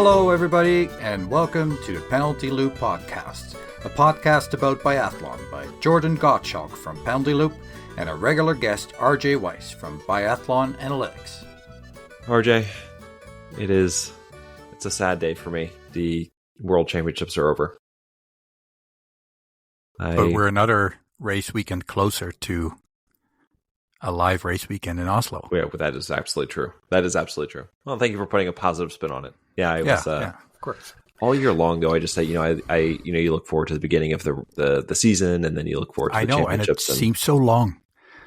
Hello, everybody, and welcome to the Penalty Loop Podcast, a podcast about biathlon by Jordan Gottschalk from Penalty Loop and a regular guest, RJ Weiss from Biathlon Analytics. RJ, it's a sad day for me. The World Championships are over. But we're another race weekend closer to a live race weekend in Oslo. Yeah, but that is absolutely true. That is absolutely true. Well, thank you for putting a positive spin on it. Yeah, of course. All year long, though, I just say, you look forward to the beginning of the season, and then you look forward to the championships. And it seems so long.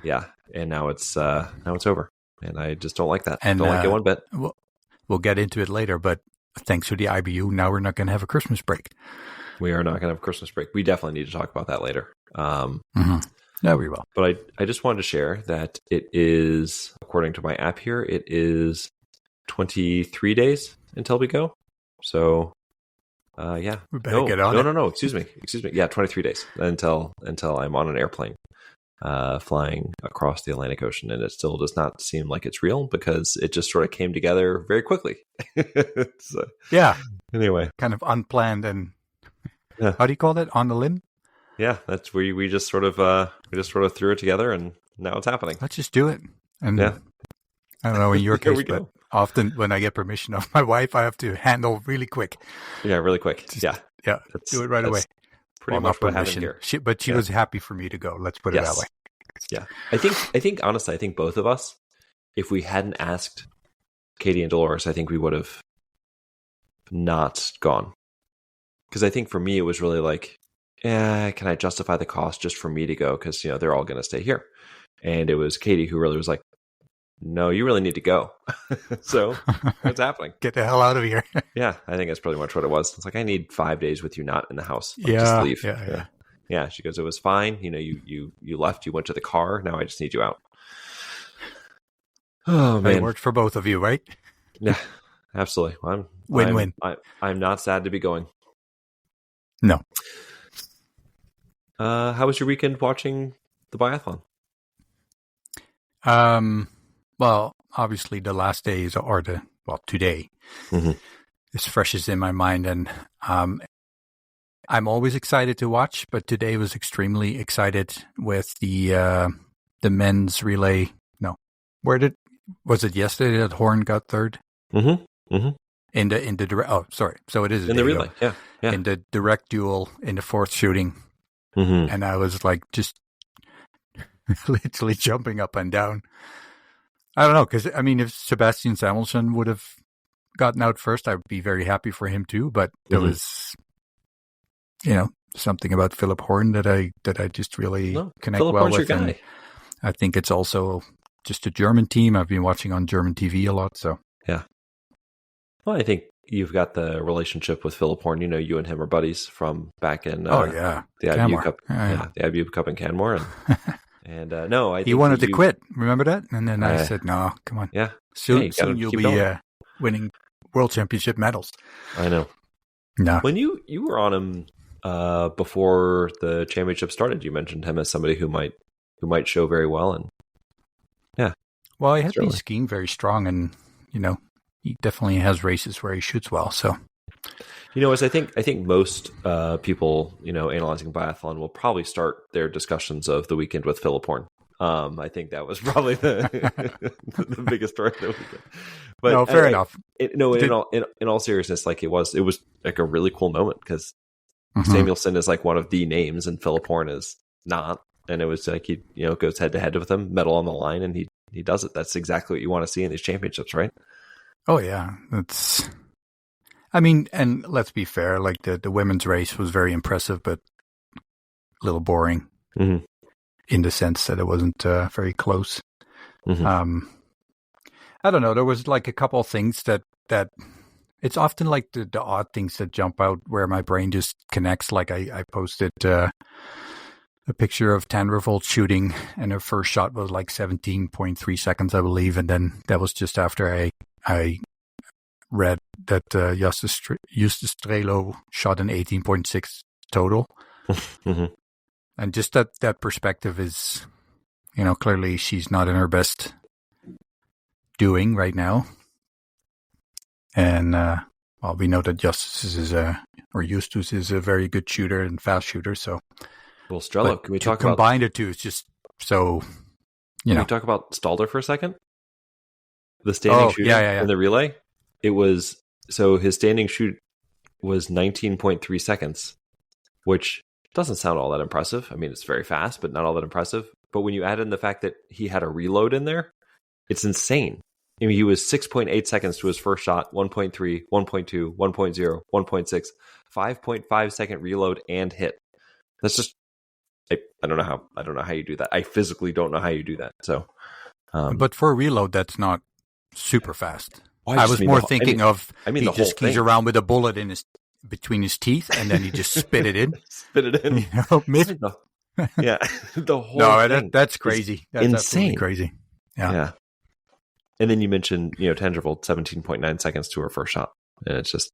Yeah, and now it's over, and I just don't like that. And don't like it one bit. We'll get into it later, but thanks to the IBU, now we're not going to have a Christmas break. We are not going to have a Christmas break. We definitely need to talk about that later. No, we will. But I just wanted to share that it is, according to my app here, it is 23 days until we go. So, yeah. We better get on it. No. Excuse me. Yeah, 23 days until I'm on an airplane flying across the Atlantic Ocean. And it still does not seem like it's real because it just sort of came together very quickly. So, yeah. Anyway. Kind of unplanned and, how do you call that? On the limb? Yeah, that's where we just sort of threw it together, and now it's happening. Let's just do it. And I don't know in your case, but often when I get permission of my wife, I have to handle really quick. Yeah, really quick. Do it right away. Pretty much what happened here. She was happy for me to go. Let's put it that way. Yeah, I think honestly, I think both of us, if we hadn't asked Katie and Dolores, I think we would have not gone. Because I think for me, it was really like, can I justify the cost just for me to go? Because, they're all going to stay here. And it was Katie who really was like, no, you really need to go. So what's happening? Get the hell out of here. Yeah, I think that's pretty much what it was. It's like, I need 5 days with you not in the house. Just leave. Yeah. She goes, it was fine. You left, you went to the car. Now I just need you out. Oh, man. It worked for both of you, right? Yeah, absolutely. Win-win. I'm not sad to be going. No. How was your weekend watching the biathlon? Well, obviously the last days today is freshest in my mind, and I'm always excited to watch, but today was extremely excited with the men's relay. No, was it yesterday that Horn got third? In the direct. Oh, sorry. So it is in the relay. Yeah. In the direct duel in the fourth shooting. And I was like just literally jumping up and down. I don't know, because if Sebastian Samuelsson would have gotten out first, I would be very happy for him too. But there was, something about Philip Horn that I just really connect Philip well Horn's with. Your guy. And I think it's also just a German team. I've been watching on German TV a lot, so yeah. Well, I think you've got the relationship with Philip Horn. You and him are buddies from back in the IBU Cup. The IBU Cup in Canmore. And I think he wanted to quit. Remember that? And then I said, "No, come on. Yeah, soon you'll be winning world championship medals." I know. No, when you were on him before the championship started, you mentioned him as somebody who might show very well. And well, he has been skiing very strong, and he definitely has races where he shoots well. So, as I think most people, analyzing biathlon will probably start their discussions of the weekend with Philip Horn. I think that was probably the biggest story of the weekend. But no, fair enough. In all seriousness, like it was like a really cool moment because Samuelsson is like one of the names, and Philip Horn is not. And it was like he goes head to head with him, medal on the line, and he does it. That's exactly what you want to see in these championships, right? Oh yeah, and let's be fair, like the women's race was very impressive, but a little boring in the sense that it wasn't very close. I don't know. There was like a couple of things that it's often like the odd things that jump out where my brain just connects. Like I posted a picture of Tandervold shooting, and her first shot was like 17.3 seconds, I believe, and then that was just after I read that Justus Strelo shot an 18.6 total. And just that perspective is, clearly she's not in her best doing right now. And, well, we know that Justus is a very good shooter and fast shooter. So, well, Strello, can we talk about combine the two? It's just so. Can we talk about Stalder for a second? The standing shooting in the relay. It was so his standing shoot was 19.3 seconds, which doesn't sound all that impressive. I mean, it's very fast, but not all that impressive. But when you add in the fact that he had a reload in there, it's insane. I mean, he was 6.8 seconds to his first shot, 1.3, 1.2, 1.0, 1.6, 5.5 second reload and hit. That's just I don't know how you do that. I physically don't know how you do that. So, but for a reload, that's not super fast. Well, I was more thinking he just keys around with a bullet between his teeth, and then he just spit it in. Spit it in. Yeah, the whole thing. That's crazy. That's insane, crazy. Yeah. And then you mentioned, Tangerville, 17.9 seconds to her first shot, and it's just.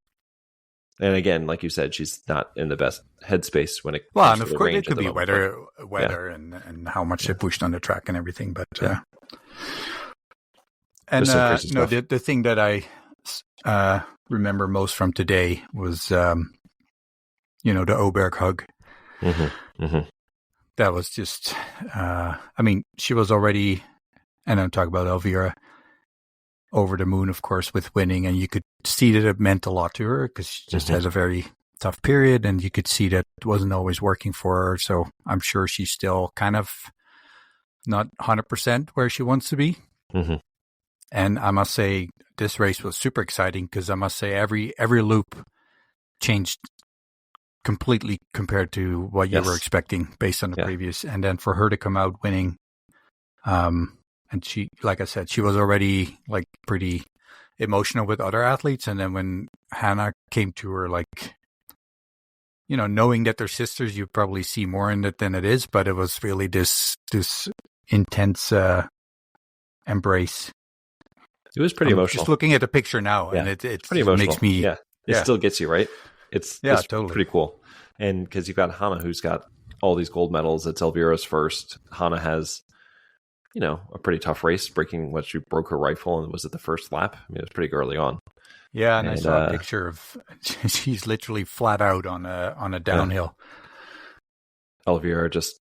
And again, like you said, she's not in the best headspace when it comes to the range. Well, and of course, it could be weather, and how much they pushed on the track and everything. But and the thing that I remember most from today was the Oberg hug. Mm-hmm. Mm-hmm. That was just, she was already, and I'm talking about Elvira, over the moon, of course, with winning, and you could see that it meant a lot to her because she just has a very tough period, and you could see that it wasn't always working for her. So I'm sure she's still kind of not 100% where she wants to be. Mm-hmm. And I must say, this race was super exciting because I must say every loop changed completely compared to what you were expecting based on the previous. And then for her to come out winning, and she, like I said, she was already like pretty emotional with other athletes. And then when Hannah came to her, like, knowing that they're sisters, you probably see more in it than it is, but it was really this intense embrace. It was pretty emotional. Just looking at the picture now, and it pretty emotional. Makes me. Yeah, it still gets you, right? It's totally pretty cool. And because you've got Hannah, who's got all these gold medals. It's Elvira's first. Hannah has, a pretty tough race, she broke her rifle and was at the first lap. I mean, it was pretty early on. Yeah, and I saw a picture of she's literally flat out on a downhill. Elvira just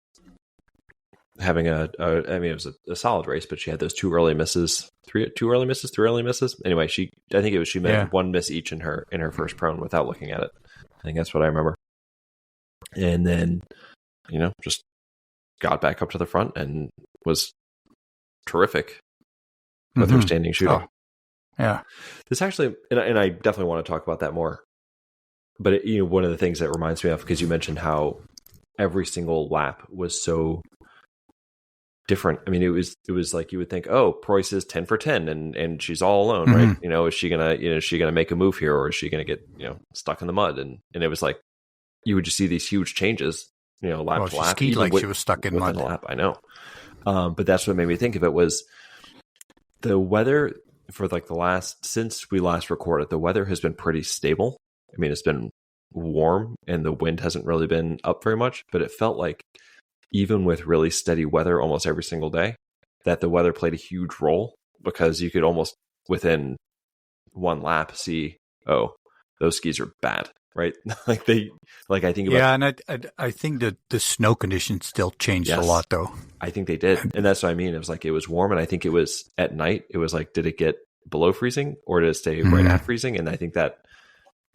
having it was a solid race, but she had those two early misses. Three early misses. Anyway, she made one miss each in her first prone without looking at it. I think that's what I remember. And then, just got back up to the front and was terrific with her standing shooting. Oh, yeah. This actually, and I definitely want to talk about that more. But one of the things that reminds me of, because you mentioned how every single lap was so different. I mean, it was like you would think, oh, Preuss is 10 for 10 and she's all alone, right? Is she gonna make a move here, or is she gonna get stuck in the mud? And it was like you would just see these huge changes, lap to lap. She skied like she was stuck in mud. Lap, I know. But that's what made me think of it was the weather for like since we last recorded, the weather has been pretty stable. I mean, it's been warm and the wind hasn't really been up very much, but it felt like even with really steady weather almost every single day, that the weather played a huge role, because you could almost within one lap see, oh, those skis are bad, right? I think about, and I think that the snow conditions still changed a lot, though. I think they did, and that's what I mean. It was like it was warm, and I think it was at night. It was like, did it get below freezing or did it stay right at freezing? And I think that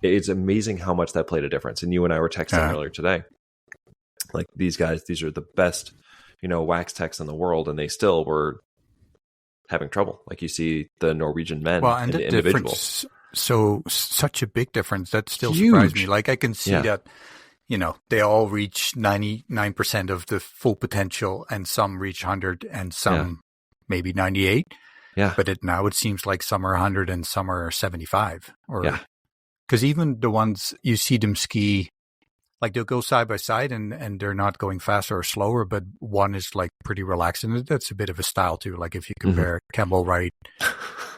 it's amazing how much that played a difference. And you and I were texting earlier today. Like, these guys, these are the best, wax techs in the world, and they still were having trouble. Like, you see the Norwegian men and the individuals. So such a big difference that still Huge. Surprised me. Like, I can see that, they all reach 99% of the full potential, and some reach 100 and some maybe 98. Yeah. But now it seems like some are 100 and some are 75. Because even the ones you see them ski, like, they'll go side by side and they're not going faster or slower, but one is like pretty relaxed. And that's a bit of a style too. Like, if you compare Campbell Wright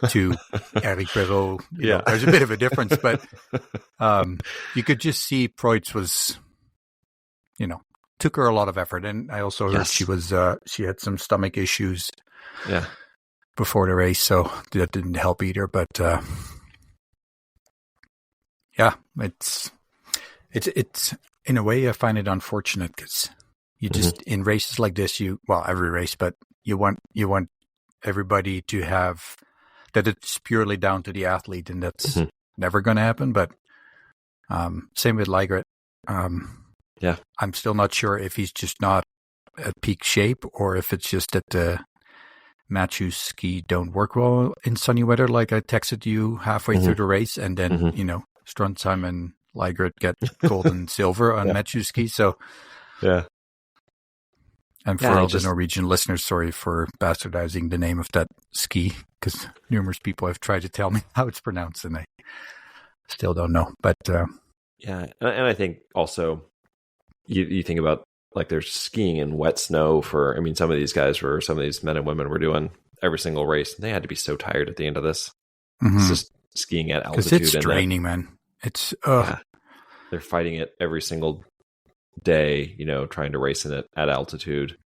to Eric Perrault, there's a bit of a difference, but you could just see Preuss was, took her a lot of effort. And I also heard she had some stomach issues before the race, so that didn't help either. But Yeah, it's in a way I find it unfortunate because you just in races like this, every race, but you want everybody to have that it's purely down to the athlete, and that's never going to happen. But same with Liegert. I'm still not sure if he's just not at peak shape or if it's just that the Matthews ski don't work well in sunny weather. Like I texted you halfway through the race, and then Stronsheim and Liegert get gold and silver on Matthews ski. So and for all the Norwegian listeners, sorry for bastardizing the name of that ski, because numerous people have tried to tell me how it's pronounced, and I still don't know. But and I think also you think about like they're skiing in wet snow for. I mean, some of these men and women were doing every single race, and they had to be so tired at the end of this. It's just skiing at altitude. Because it's draining, man. It's they're fighting it every single day, trying to race in it at altitude.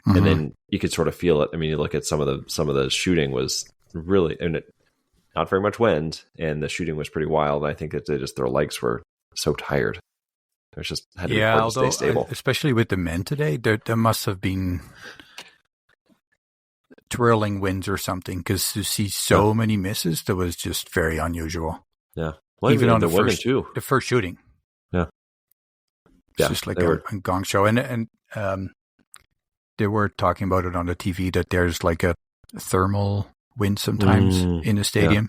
And then you could sort of feel it. I mean, you look at some of the shooting was really, not very much wind, and the shooting was pretty wild. I think that their legs were so tired. There's just had to be hard to stay stable. Especially with the men today, there must have been twirling winds or something, because to see so many misses, that was just very unusual. Yeah. Well, even on the women too. The first shooting. Yeah. It's just like a gong show. And they were talking about it on the TV that there's like a thermal wind sometimes in the stadium.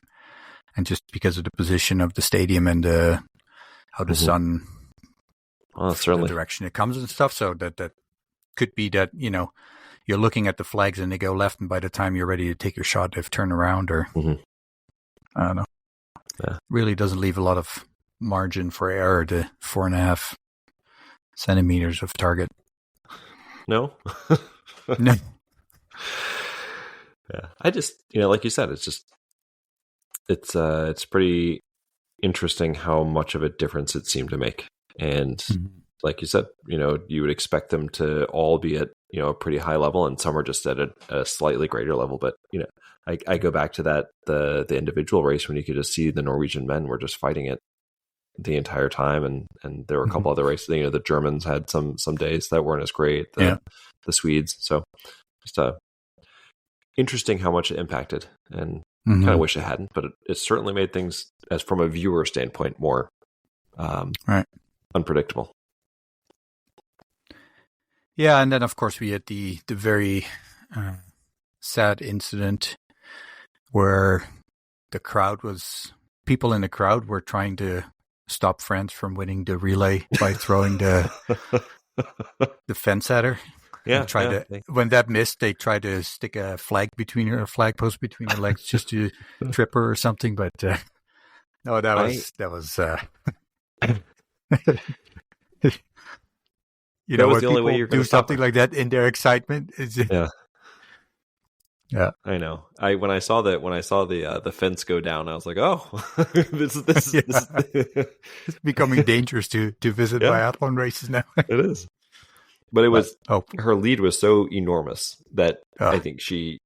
And just because of the position of the stadium and how the sun, the direction it comes and stuff. So that could be that, you're looking at the flags and they go left, and by the time you're ready to take your shot, they've turned around, or I don't know. Yeah. Really doesn't leave a lot of margin for error, the 4.5 centimeters of target. No. No. Yeah. I just, like you said, it's pretty interesting how much of a difference it seemed to make. And like you said, you would expect them to all be at, a pretty high level, and some are just at a slightly greater level. But, I go back to that, the individual race when you could just see the Norwegian men were just fighting it the entire time. And there were a couple other races, the Germans had some days that weren't as great, the Swedes. So just interesting how much it impacted, and kind of wish it hadn't, but it certainly made things, as from a viewer standpoint, more unpredictable. Yeah, and then of course we had the very sad incident where people in the crowd were trying to stop France from winning the relay by throwing the fence at her. Yeah, when that missed, they tried to stick a flag post between her legs just to trip her or something. But no, that was that was the only way you're going to do something like that in their excitement. Yeah, I know. When I saw the fence go down, I was like, oh, this is it's becoming dangerous to visit biathlon races now. It is. But her lead was so enormous that I think she,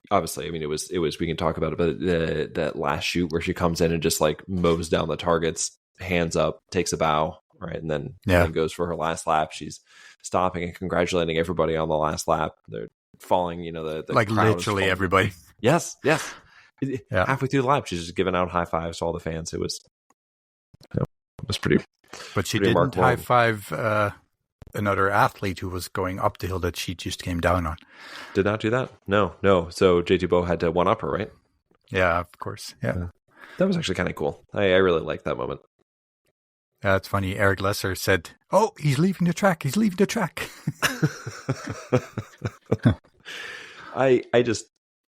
obviously, I mean, it was, we can talk about it, but that last shoot where she comes in and just like mows down the targets, hands up, takes a bow, right? And then goes for her last lap. She's stopping and congratulating everybody on the last lap. They're falling, the like literally everybody. Yes. Halfway through the lap, she's just giving out high fives to all the fans. It was pretty. But she didn't high five another athlete who was going up the hill that she just came down on. Did not do that? No. So JT Bow had to one up her, right? Yeah, of course. Yeah. That was actually kind of cool. I really liked that moment. Yeah, it's funny. Eric Lesser said, "Oh, he's leaving the track. He's leaving the track." I just,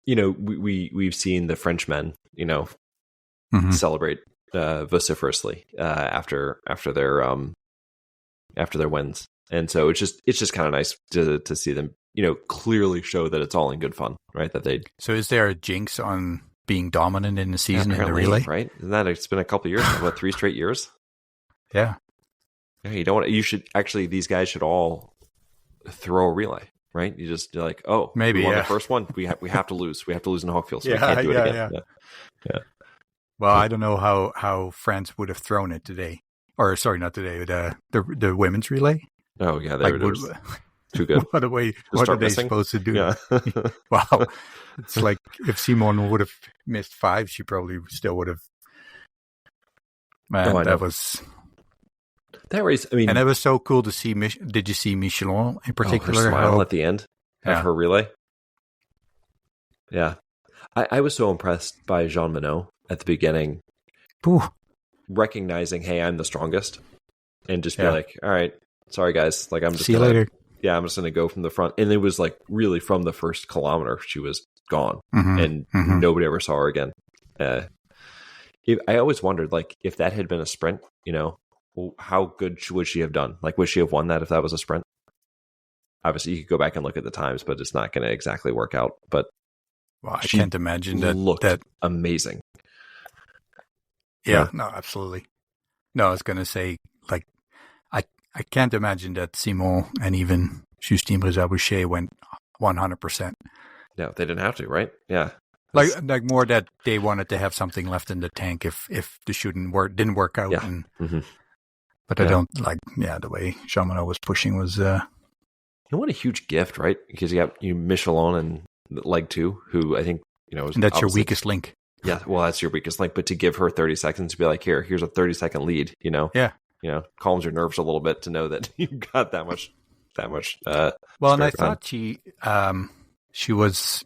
we've seen the Frenchmen, celebrate vociferously after their wins. And so it's just kind of nice to see them, clearly show that it's all in good fun, right? So is there a jinx on being dominant in the season in the relay? Right? Isn't that, it's been a couple of years, 3 straight years? Yeah. Yeah. These guys should all throw a relay, right? You're like, oh, maybe we won the first one. We have to lose. We have to lose in Hockfield. So we can't do it again. Yeah. Well, I don't know how France would have thrown it today. Or sorry, not today. The women's relay. Oh yeah, they were too good. What are they supposed to do? Yeah. Wow. It's like if Simone would have missed 5, she probably still would have. Man, that race. I mean, and it was so cool to see. Did you see Michelin in particular? Her smile at the end of her relay. Yeah, I was so impressed by Jean Monod at the beginning, recognizing, hey, I'm the strongest, and just be like, all right, sorry guys, like I'm just see you later. Yeah, I'm just going to go from the front. And it was like really from the first kilometer, she was gone and nobody ever saw her again. I always wondered, like, if that had been a sprint, how good would she have done? Like, would she have won that if that was a sprint? Obviously, you could go back and look at the times, but it's not going to exactly work out. But I can't imagine that looked amazing. Yeah, no, absolutely. No, I was going to say, like, I can't imagine that Simon and even Justine Brézard-Boucher went 100%. No, they didn't have to, right? Yeah. Like more that they wanted to have something left in the tank if the shooting didn't work out. Yeah. But I don't the way Jean Monod was pushing was. What a huge gift, right? Because you got Michelin and leg 2, who I think and that's your weakest link. Yeah, well, that's your weakest link. But to give her 30 seconds to be like, here's a 30-second lead. Calms your nerves a little bit to know that you've got that much. Well, and I thought she was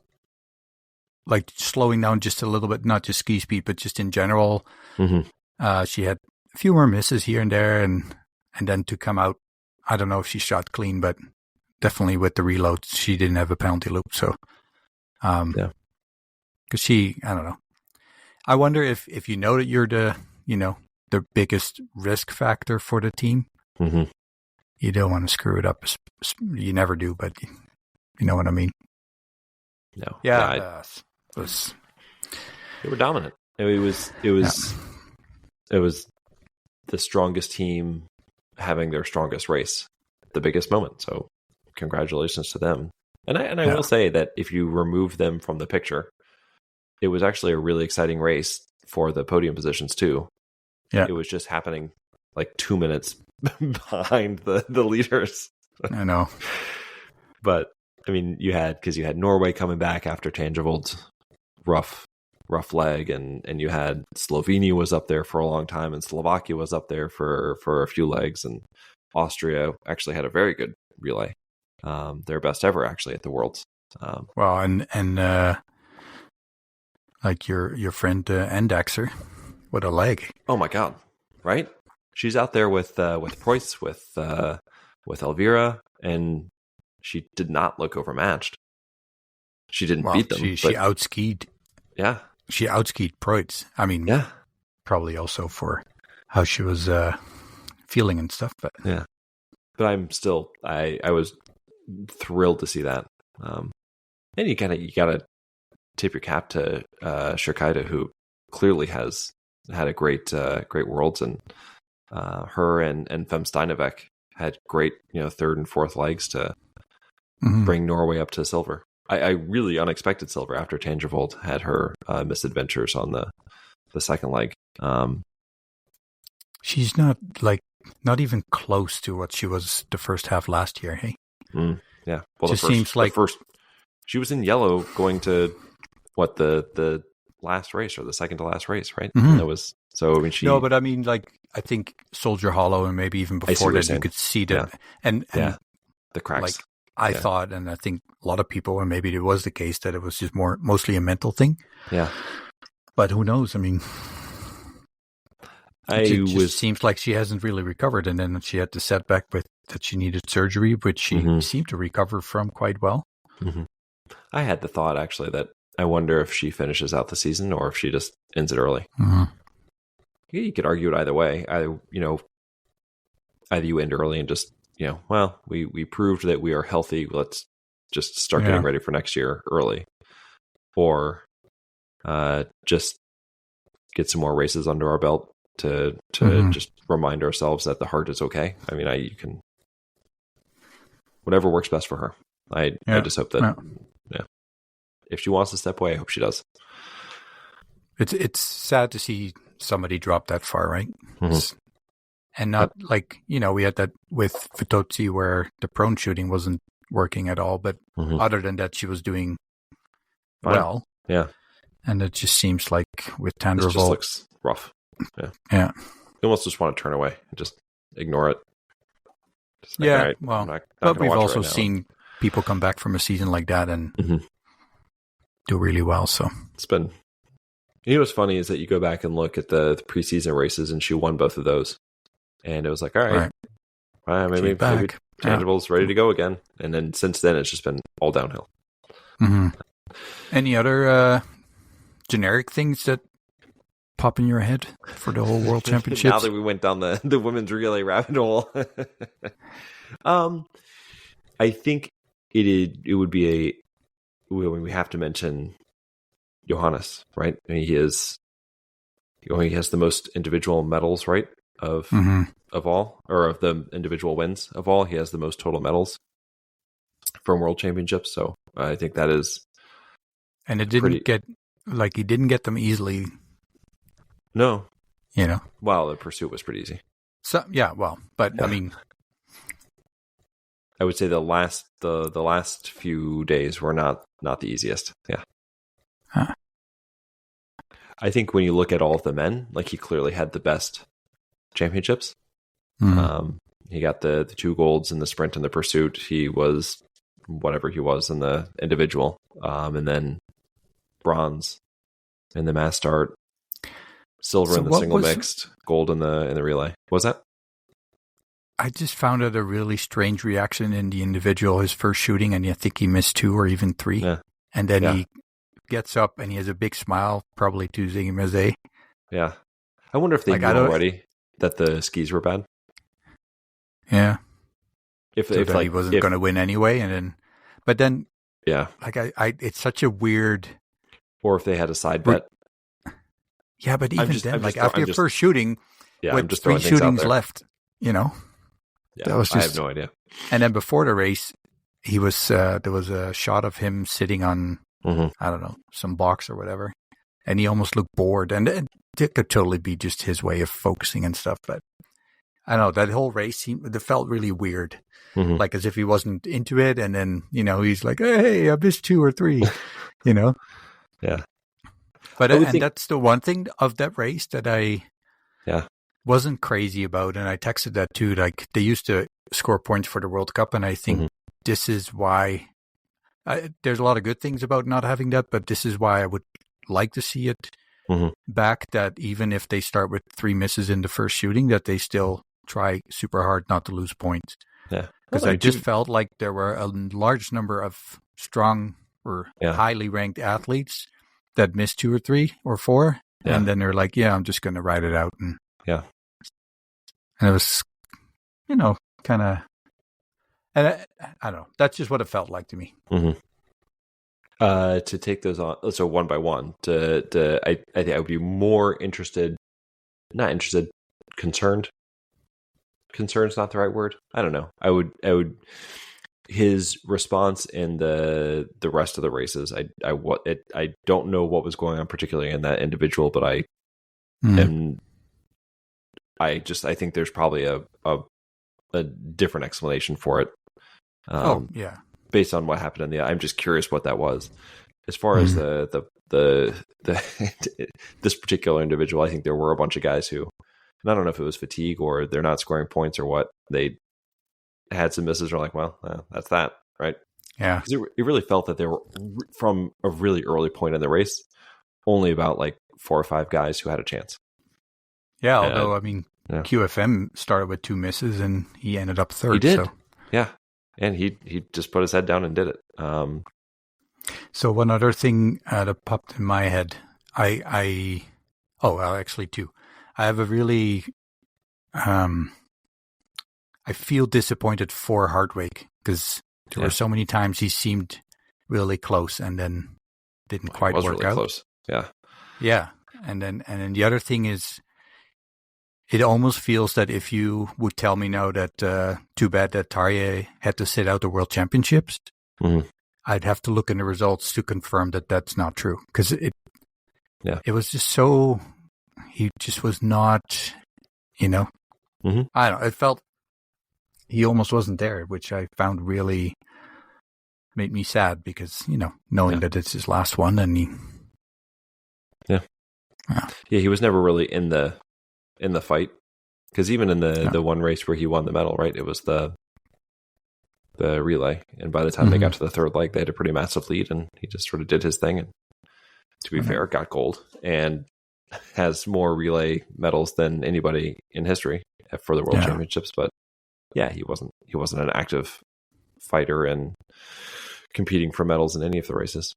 like slowing down just a little bit, not just ski speed, but just in general. She had a few more misses here and there, and then to come out, I don't know if she shot clean, but definitely with the reload, she didn't have a penalty loop. So, because I don't know. I wonder if that you're the biggest risk factor for the team. You don't want to screw it up. You never do, but you know what I mean. No. Yeah. They were dominant. It was the strongest team having their strongest race at the biggest moment. So congratulations to them. And I will say that if you remove them from the picture, it was actually a really exciting race for the podium positions too. Yeah. It was just happening like 2 minutes behind the leaders. I know. But I mean, you had Norway coming back after Tangevold's rough leg, and you had Slovenia was up there for a long time, and Slovakia was up there for a few legs, and Austria actually had a very good relay, their best ever actually at the Worlds. Well, and like your friend Endaxer, what a leg! Oh my God, right? She's out there with Preuss, with Elvira, and she did not look overmatched. She didn't beat them. She outskied. Yeah. She outskied Preuss. I mean, probably also for how she was feeling and stuff. But yeah. But I'm still, I was thrilled to see that. And you gotta tip your cap to Shirkaida, who clearly has had a great Worlds, and her and Fem Steinevek had great third and fourth legs to bring Norway up to silver. I really unexpected silver after Tangevold had her misadventures on the second leg. She's not even close to what she was the first half last year. Hey, yeah. Well, just seems like she was in yellow going to what the last race or the second to last race, right? That was so. I mean, no, but I mean, like I think Soldier Hollow and maybe even before that, you could see that and the cracks. Like I thought, and I think a lot of people, and maybe it was the case, that it was just mostly a mental thing. Yeah. But who knows? I mean, it just seems like she hasn't really recovered, and then she had the setback with that she needed surgery, which she seemed to recover from quite well. I had the thought actually that I wonder if she finishes out the season or if she just ends it early. You could argue it either way. Either you end early and just we proved that we are healthy. Let's just start getting ready for next year early, or just get some more races under our belt to just remind ourselves that the heart is okay. I mean, you can whatever works best for her. I just hope that if she wants to step away, I hope she does. It's sad to see somebody drop that far, right? Mm-hmm. And not like, we had that with Fitozzi where the prone shooting wasn't working at all, but other than that, she was doing well. Yeah. And it just seems like with Tandrevold, this just looks rough. Yeah. You almost just want to turn away and just ignore it. Just like, right, well, but we've also seen people come back from a season like that and do really well. So it's been. What's funny is that you go back and look at the preseason races, and she won both of those, and it was like, all right. Maybe Tangible's ready to go again. And then since then, it's just been all downhill. Mm-hmm. Any other generic things that pop in your head for the whole World Championships? Now that we went down the women's relay rabbit hole, I think it would be we have to mention Johannes, right? I mean, he has the most individual medals, right? Of all, or of the individual wins of all, he has the most total medals from World Championships. So I think that is, and it didn't he didn't get them easily. No, Well, the pursuit was pretty easy. So but I mean, I would say the last few days were not the easiest. Yeah. Huh. I think when you look at all of the men, like he clearly had the best championships. He got the 2 golds in the sprint and the pursuit. He was whatever he was in the individual, and then bronze in the mass start, silver in the single mixed, gold in the relay. What was that? I just found it a really strange reaction in the individual. His first shooting, and I think he missed 2 or even 3, and then he gets up and he has a big smile, probably to Ziggy Meze. Yeah, I wonder if they knew already that the skis were bad. Yeah, if he wasn't going to win anyway, but then like I it's such a weird. Or if they had a side bet. Yeah, but even after your first shooting, with 3 shootings left, Yeah, that was just, I have no idea. And then before the race, he was there was a shot of him sitting on I don't know, some box or whatever, and he almost looked bored, and it could totally be just his way of focusing and stuff. But I don't know, that whole race, it felt really weird, like as if he wasn't into it, and then he's like, "Hey, I missed 2 or 3," Yeah. But and that's the one thing of that race that I wasn't crazy about, and I texted that too. Like they used to score points for the World Cup, and I think this is why. There's a lot of good things about not having that, but this is why I would like to see it back. That even if they start with 3 misses in the first shooting, that they still try super hard not to lose points. Yeah, because I just felt like there were a large number of strong or highly ranked athletes that missed 2 or 3 or 4, and then they're like, I'm just going to ride it out. And and it was, kind of, and I don't know. That's just what it felt like to me. To take those on, so one by one, I think I would be more interested, not interested, concerned. Concerned's not the right word. I don't know. I would. His response in the rest of the races, I don't know what was going on particularly in that individual, but I think there's probably a different explanation for it. Based on what happened I'm just curious what that was. As far as the this particular individual, I think there were a bunch of guys who, and I don't know if it was fatigue or they're not scoring points or what, they had some misses. Or like, well, that's that, right? Yeah, because it really felt that there were, from a really early point in the race, only about like 4 or 5 guys who had a chance. Yeah, although I mean, QFM started with 2 misses and he ended up 3rd. He did, so. Yeah, and he just put his head down and did it. So one other thing that popped in my head, actually 2. I have a really, I feel disappointed for Hartwig because there were so many times he seemed really close and then didn't quite work really out. Close. Yeah, and then the other thing is, it almost feels that if you would tell me now that too bad that Tarje had to sit out the World Championships, I'd have to look in the results to confirm that that's not true. Because Yeah. It was just so, he just was not, I don't know, it felt he almost wasn't there, which I found really made me sad because, knowing that it's his last one and he. Yeah. Yeah, he was never really in the fight. Because even in the one race where he won the medal, right, it was the relay. And by the time they got to the third leg, they had a pretty massive lead, and he just sort of did his thing. And to be fair, got gold and has more relay medals than anybody in history for the World Championships. But yeah, he wasn't an active fighter and competing for medals in any of the races.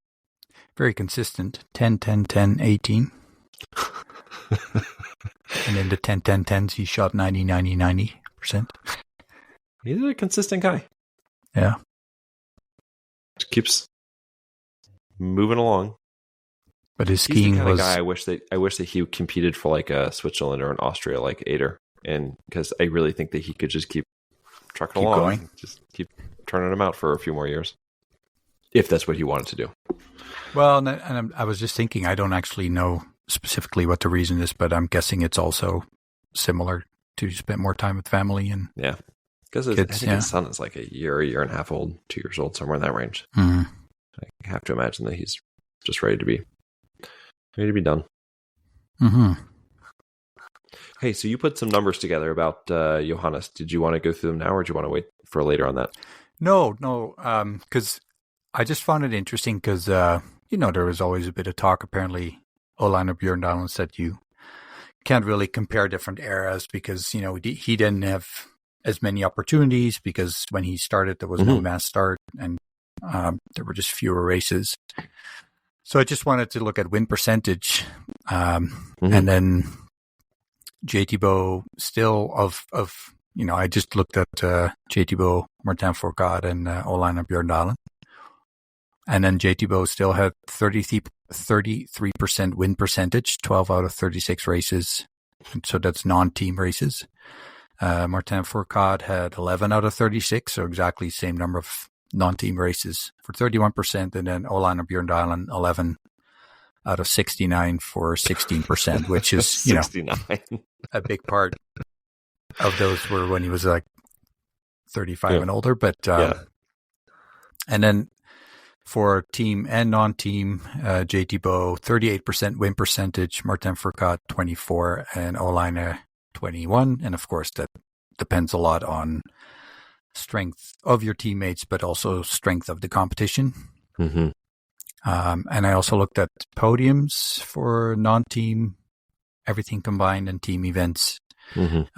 Very consistent. 10, 10, 10, 18. And in the 10, 10, 10s, he shot 90, 90, 90%. He's a consistent guy. Yeah. Just keeps moving along. But his skiing He's the kind was. of guy I wish that he competed for like a Switzerland or an Austria like Ader. And because I really think that he could just keep trucking along. Going. Just keep turning him out for a few more years. If that's what he wanted to do. Well, and I was just thinking, I don't actually know specifically what the reason is, but I'm guessing it's also similar to spend more time with family and because I think his son is like a year and a half old, 2 years old, somewhere in that range. Mm-hmm. I have to imagine that he's just ready to be done. Mm-hmm. Hey, so you put some numbers together about Johannes. Did you want to go through them now, or do you want to wait for later on that? No, because I just found it interesting because there was always a bit of talk. Apparently, Olainer Bjørndalen said you can't really compare different eras because, he didn't have as many opportunities because when he started, there was no mass start and there were just fewer races. So I just wanted to look at win percentage. And then JT Bow still I just looked at JT Bow, Martin Fourcade, and Olainer Bjørndalen. And then JT Bow still had 33% win percentage, 12 out of 36 races. So that's non-team races. Martin Fourcade had 11 out of 36, so exactly the same number of non-team races for 31%. And then Olainer Bjørndalen, 11 out of 69 for 16%, which is, 69. A big part of those were when he was like 35 and older. But, and then for team and non-team, JT Bow, 38% win percentage, Martin Fourcade, 24, and Olainer, 21. And of course, that depends a lot on strength of your teammates, but also strength of the competition. Mm-hmm. And I also looked at podiums for non-team, everything combined, and team events. Mm-hmm.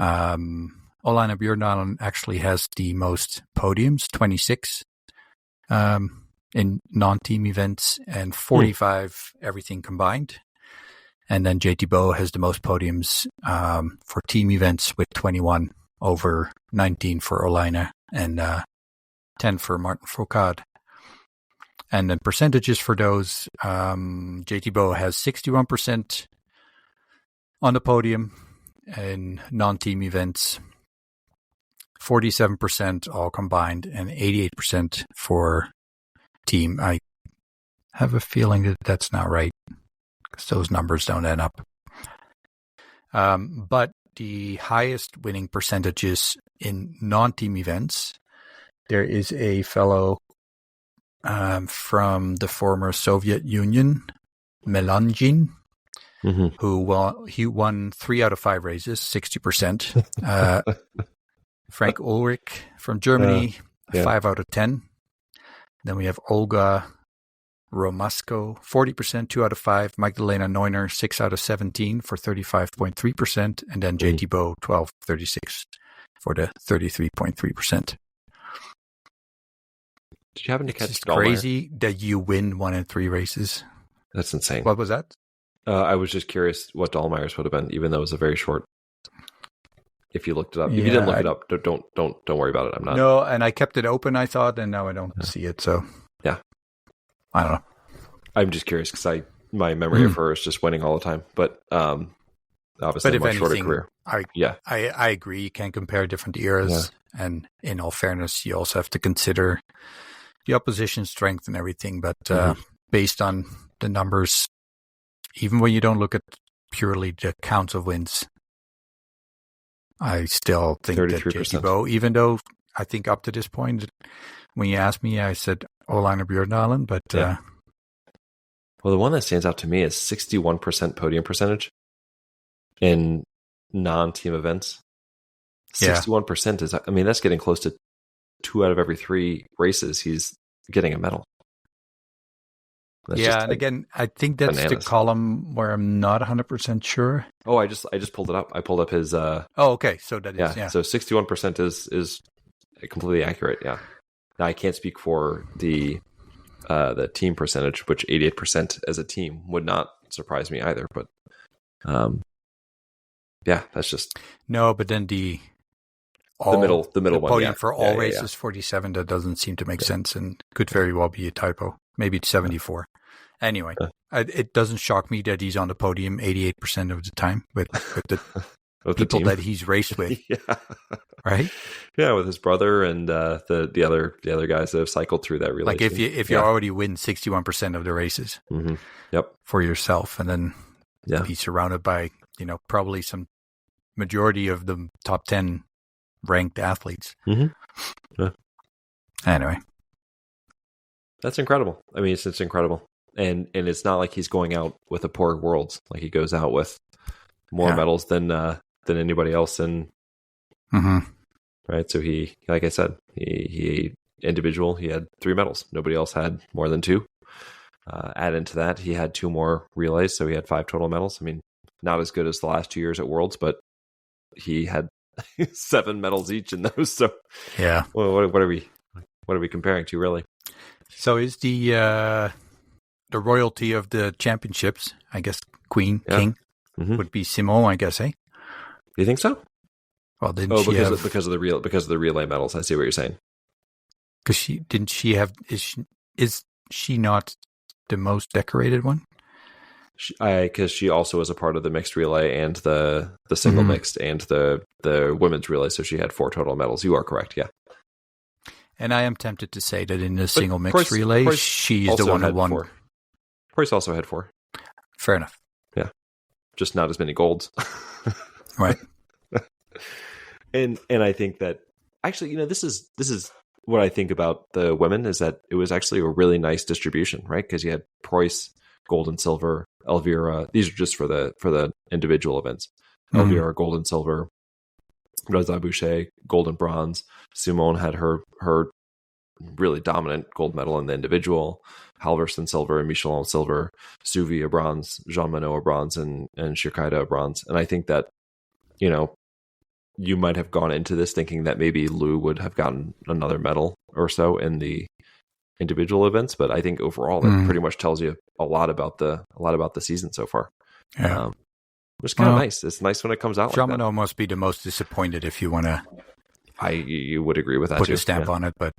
Olainer Bjørndalen actually has the most podiums, 26. In non-team events and 45 everything combined. And then JT Bow has the most podiums for team events with 21 over 19 for Olainer and 10 for Martin Fourcade. And then percentages for those, JT Bow has 61% on the podium in non-team events, 47% all combined, and 88% for team. I have a feeling that that's not right because those numbers don't add up. But the highest winning percentages in non-team events, there is a fellow from the former Soviet Union, Melangin, who won 3 out of 5 races, 60%. Frank Ulrich from Germany, 5 out of 10. Then we have Olga Romasko, 40%, 2 out of 5. Magdalena Neuner, 6 out of 17 for 35.3%. And then JT Bow, 12.36 for the 33.3%. Did you happen to catch It's Dahlmeier? crazy that you win 1 in 3 races. That's insane. What was that? I was just curious what Dahlmeier's would have been, even though it was a very short. If you looked it up, if you didn't look it up, don't worry about it. I'm not. No, and I kept it open, I thought, and now I don't see it. So yeah, I don't know. I'm just curious because my memory of her is just winning all the time. But obviously, a much shorter career. I agree. You can't compare different eras, and in all fairness, you also have to consider the opposition strength and everything. But based on the numbers, even when you don't look at purely the counts of wins, I still think that JT Bowe, even though I think up to this point, when you asked me, I said Olainer Bjørndalen, but well, the one that stands out to me is 61% podium percentage in non-team events. 61% is, I mean, that's getting close to 2 out of every 3 races. He's getting a medal. That's and again, I think that's bananas. The column where I'm not 100% sure. Oh, I just pulled it up. I pulled up his. Okay. So that is So 61% is completely accurate. Yeah. Now I can't speak for the team percentage, which 88% as a team would not surprise me either. But that's just no. But then the middle one, podium for all races 47. That doesn't seem to make sense, and could very well be a typo. Maybe it's 74. Anyway, it doesn't shock me that he's on the podium 88% of the time with the people that he's raced with. Right? Yeah, with his brother and the other guys that have cycled through that relay. Like if you already win 61% of the races, for yourself, and then be surrounded by probably some majority of the top 10 ranked athletes. Anyway. That's incredible. I mean, it's incredible. And it's not like he's going out with a poor Worlds. Like he goes out with more medals than anybody else. And right. So he, like I said, he individual, he had 3 medals. Nobody else had more than 2. Add into that, he had 2 more relays. So he had 5 total medals. I mean, not as good as the last 2 years at Worlds, but he had 7 medals each in those. So what are we comparing to, really? So is the royalty of the championships, I guess, King would be Simone, I guess, eh? Do you think so? Well, because of the relay medals. I see what you're saying. Because is she not the most decorated one? Because she also was a part of the mixed relay and the single mixed and the women's relay, so she had 4 total medals. You are correct, yeah. And I am tempted to say that in the single mixed relay, she's the one who won. 4. Price also had 4. Fair enough. Yeah, just not as many golds. Right. And I think that actually, this is what I think about the women, is that it was actually a really nice distribution, right? Because you had Preuss, gold and silver, Elvira. These are just for the individual events. Elvira, gold and silver. Rosa Boucher, gold and bronze. Simone had her really dominant gold medal in the individual. Halverson silver and Michelin silver. Suvi a bronze. Jean Monod a bronze, and Shirkaida a bronze. And I think that, you might have gone into this thinking that maybe Lou would have gotten another medal or so in the individual events, but I think overall it pretty much tells you a lot about the season so far. Yeah. It's kind of nice. It's nice when it comes out. Jean like that. Monod must be the most disappointed, if you want to. You would agree with that. Put a stamp on it, but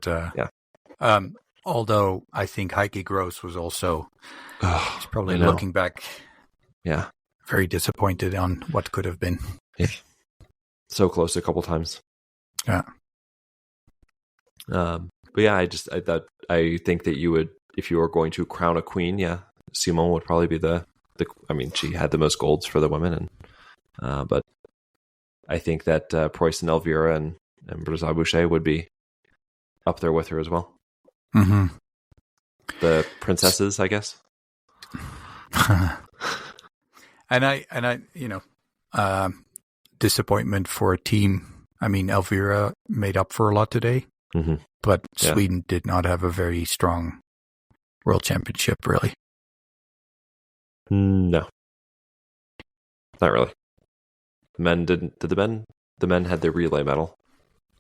although I think Heike Gross was also he's probably looking back, very disappointed on what could have been. Yeah. So close a couple times. Yeah. But yeah, I think that you would, if you were going to crown a queen, Simone would probably be the. I mean, she had the most golds for the women, but I think that Preuss and Elvira and Rosa Boucher would be up there with her as well. Mm-hmm. The princesses, I guess. and I disappointment for a team. I mean, Elvira made up for a lot today, but Sweden did not have a very strong world championship, really. No, not really. The men didn't. Did the men? The men had their relay medal,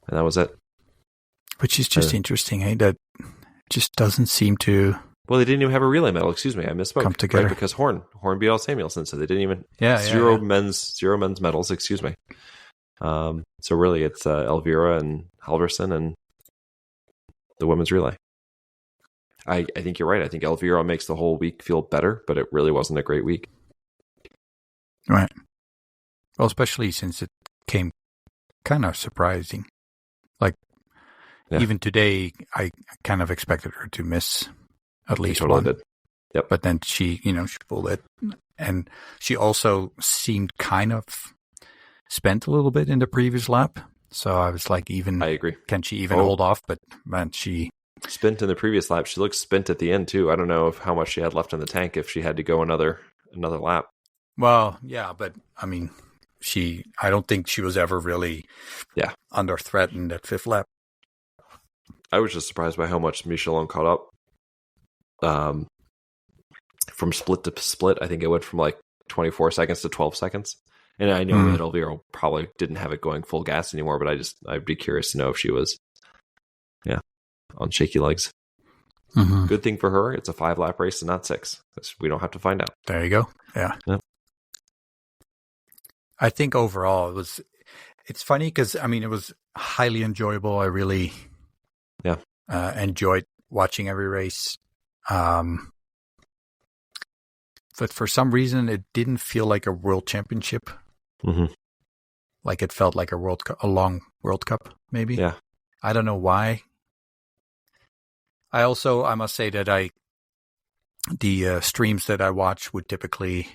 and that was it. Which is just interesting, hey? That just doesn't seem to. Well, they didn't even have a relay medal. Excuse me, I misspoke. Come together, right? Because Horn beat all Samuelson, so they didn't even. Zero men's medals. Excuse me. So really, it's Elvira and Halverson and the women's relay. I think you're right. I think Elvira makes the whole week feel better, but it really wasn't a great week. Right. Well, especially since it came kind of surprising. Like, even today, I kind of expected her to miss at least one. Did. Yep. But then she pulled it. And she also seemed kind of spent a little bit in the previous lap. So I was like, I agree. Can she even hold off? But man, she spent in the previous lap. She looked spent at the end too. I don't know how much she had left in the tank if she had to go another lap. Well, yeah, but I mean, I don't think she was ever really under threat in that fifth lap. I was just surprised by how much Michelin caught up. From split to split, I think it went from like 24 seconds to 12 seconds. And I know that Elvira probably didn't have it going full gas anymore, but I'd be curious to know if she was, on shaky legs. Mm-hmm. Good thing for her, it's a 5-lap race and not 6. We don't have to find out. There you go. Yeah. I think overall it's funny because, I mean, it was highly enjoyable. I really enjoyed watching every race. But for some reason, it didn't feel like a world championship. Mm-hmm. Like it felt like a long World Cup, maybe. Yeah. I don't know why. I must say that the streams that I watch would typically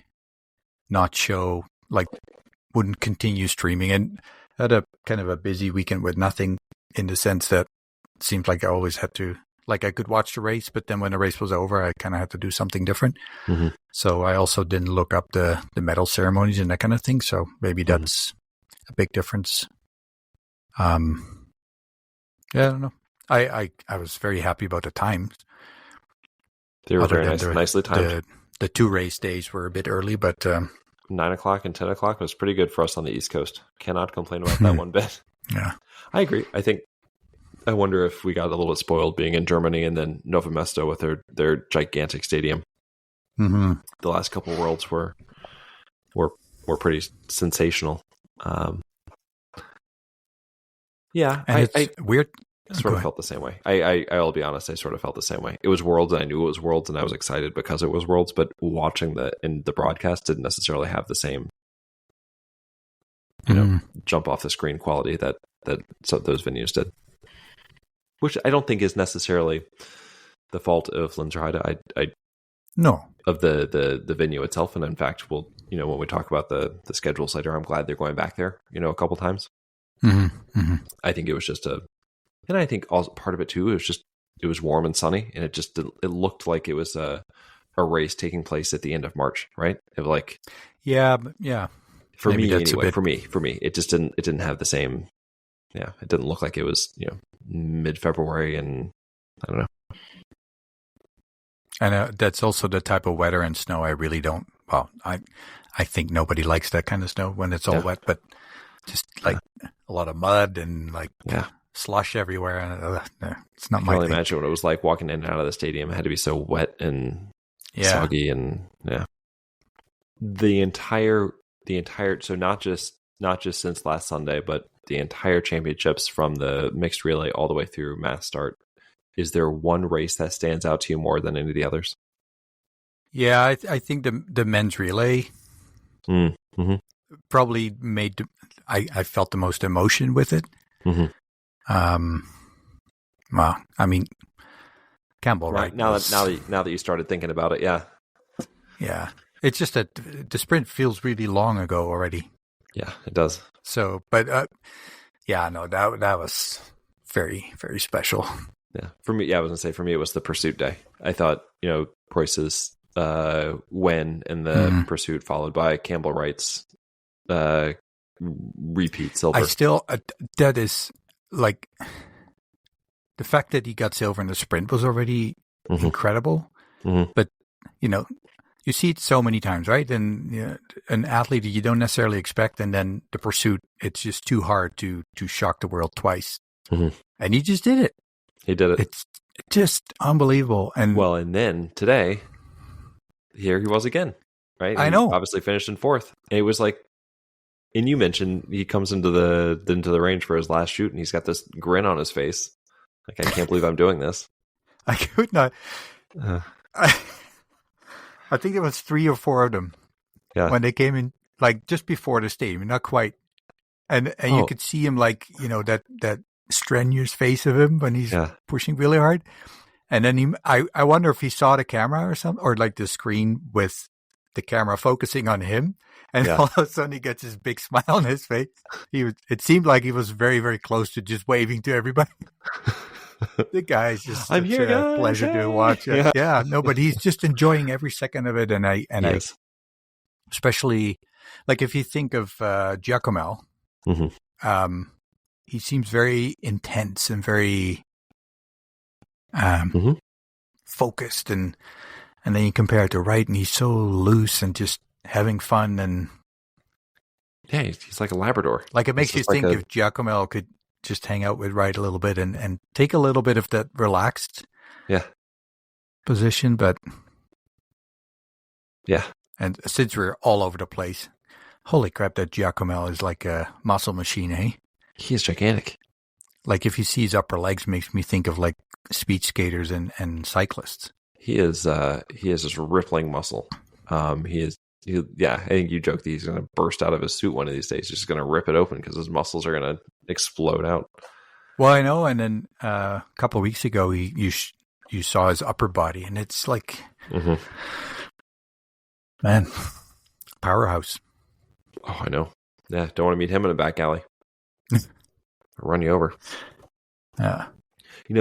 not show, like, wouldn't continue streaming. And I had a kind of a busy weekend with nothing, in the sense that it seems like I always had to, like, I could watch the race, but then when the race was over, I kind of had to do something different. Mm-hmm. So I also didn't look up the medal ceremonies and that kind of thing. So maybe that's a big difference. I don't know. I was very happy about the times. They were very nicely timed. The 2 race days were a bit early, but 9 o'clock and 10 o'clock was pretty good for us on the East Coast. Cannot complain about that one bit. Yeah, I agree. I wonder if we got a little bit spoiled being in Germany and then Nova Mesto with their gigantic stadium. Mm-hmm. The last couple of Worlds were pretty sensational. It's weird. I sort of felt the same way. I'll be honest. I sort of felt the same way. It was Worlds, and I knew it was Worlds, and I was excited because it was Worlds. But watching the broadcast didn't necessarily have the same, jump off the screen quality that those venues did. Which I don't think is necessarily the fault of Lenzerheide. No, of the venue itself, and in fact, when we talk about the schedules later, I'm glad they're going back there. A couple times. Mm-hmm. Mm-hmm. I think it was just and I think also part of it too. It was warm and sunny, and it looked like it was a race taking place at the end of March, right? It was like yeah. For me anyway. For me, it just didn't have the same. Yeah, it didn't look like it was mid-February, and I don't know. And that's also the type of weather and snow I really don't. Well, I think nobody likes that kind of snow when it's all wet, but just like a lot of mud and like slush everywhere, and it's not my thing. I can only imagine what it was like walking in and out of the stadium. It had to be so wet and soggy, and the entire. So not just since last Sunday, but the entire championships from the mixed relay all the way through mass start. Is there one race that stands out to you more than any of the others? Yeah, I think the men's relay probably made. I felt the most emotion with it. Mm-hmm. Well, I mean, Campbell, right? Now that you started thinking about it, yeah. It's just that the sprint feels really long ago already. Yeah, it does. So, but that was very, very special. Yeah, for me, I was gonna say for me it was the pursuit day. I thought Preuss's win in the pursuit, followed by Campbell Wright's repeat silver. I still that is like the fact that he got silver in the sprint was already incredible. Mm-hmm. But you see it so many times, right? And an athlete you don't necessarily expect, and then the pursuit, it's just too hard to shock the world twice. Mm-hmm. And he just did it. He did it. It's just unbelievable. And then today, here he was again, right? I know. Obviously finished in 4th. And it was like, and you mentioned he comes into the range for his last shoot, and he's got this grin on his face. Like, I can't believe I'm doing this. I could not. I think there was 3 or 4 of them when they came in, like just before the stadium, not quite. And you could see him, like, that strenuous face of him when he's pushing really hard. And then I wonder if he saw the camera or something, or like the screen with the camera focusing on him, and Yeah. all of a sudden he gets this big smile on his face. It seemed like he was very, very close to just waving to everybody. The guy's just I'm such here, a guys. pleasure to watch. Yeah. No, but he's just enjoying every second of it, and I especially like if you think of Giacomo, he seems very intense and very focused, and then you compare it to Wright, and he's so loose and just having fun, and he's like a Labrador. Like it makes you think if Giacomo could just hang out with Wright a little bit and take a little bit of that relaxed position, but and since we're all over the place, holy crap, that Giacomo is like a muscle machine, eh? He is gigantic. Like if you see his upper legs, makes me think of like speed skaters and cyclists. He is this rippling muscle. I think you joked that he's going to burst out of his suit one of these days. He's just going to rip it open because his muscles are going to explode out. Well, I know. And then a couple of weeks ago, you saw his upper body, and it's like, man, powerhouse. Oh, I know. Yeah, don't want to meet him in a back alley. I'll run you over. Yeah.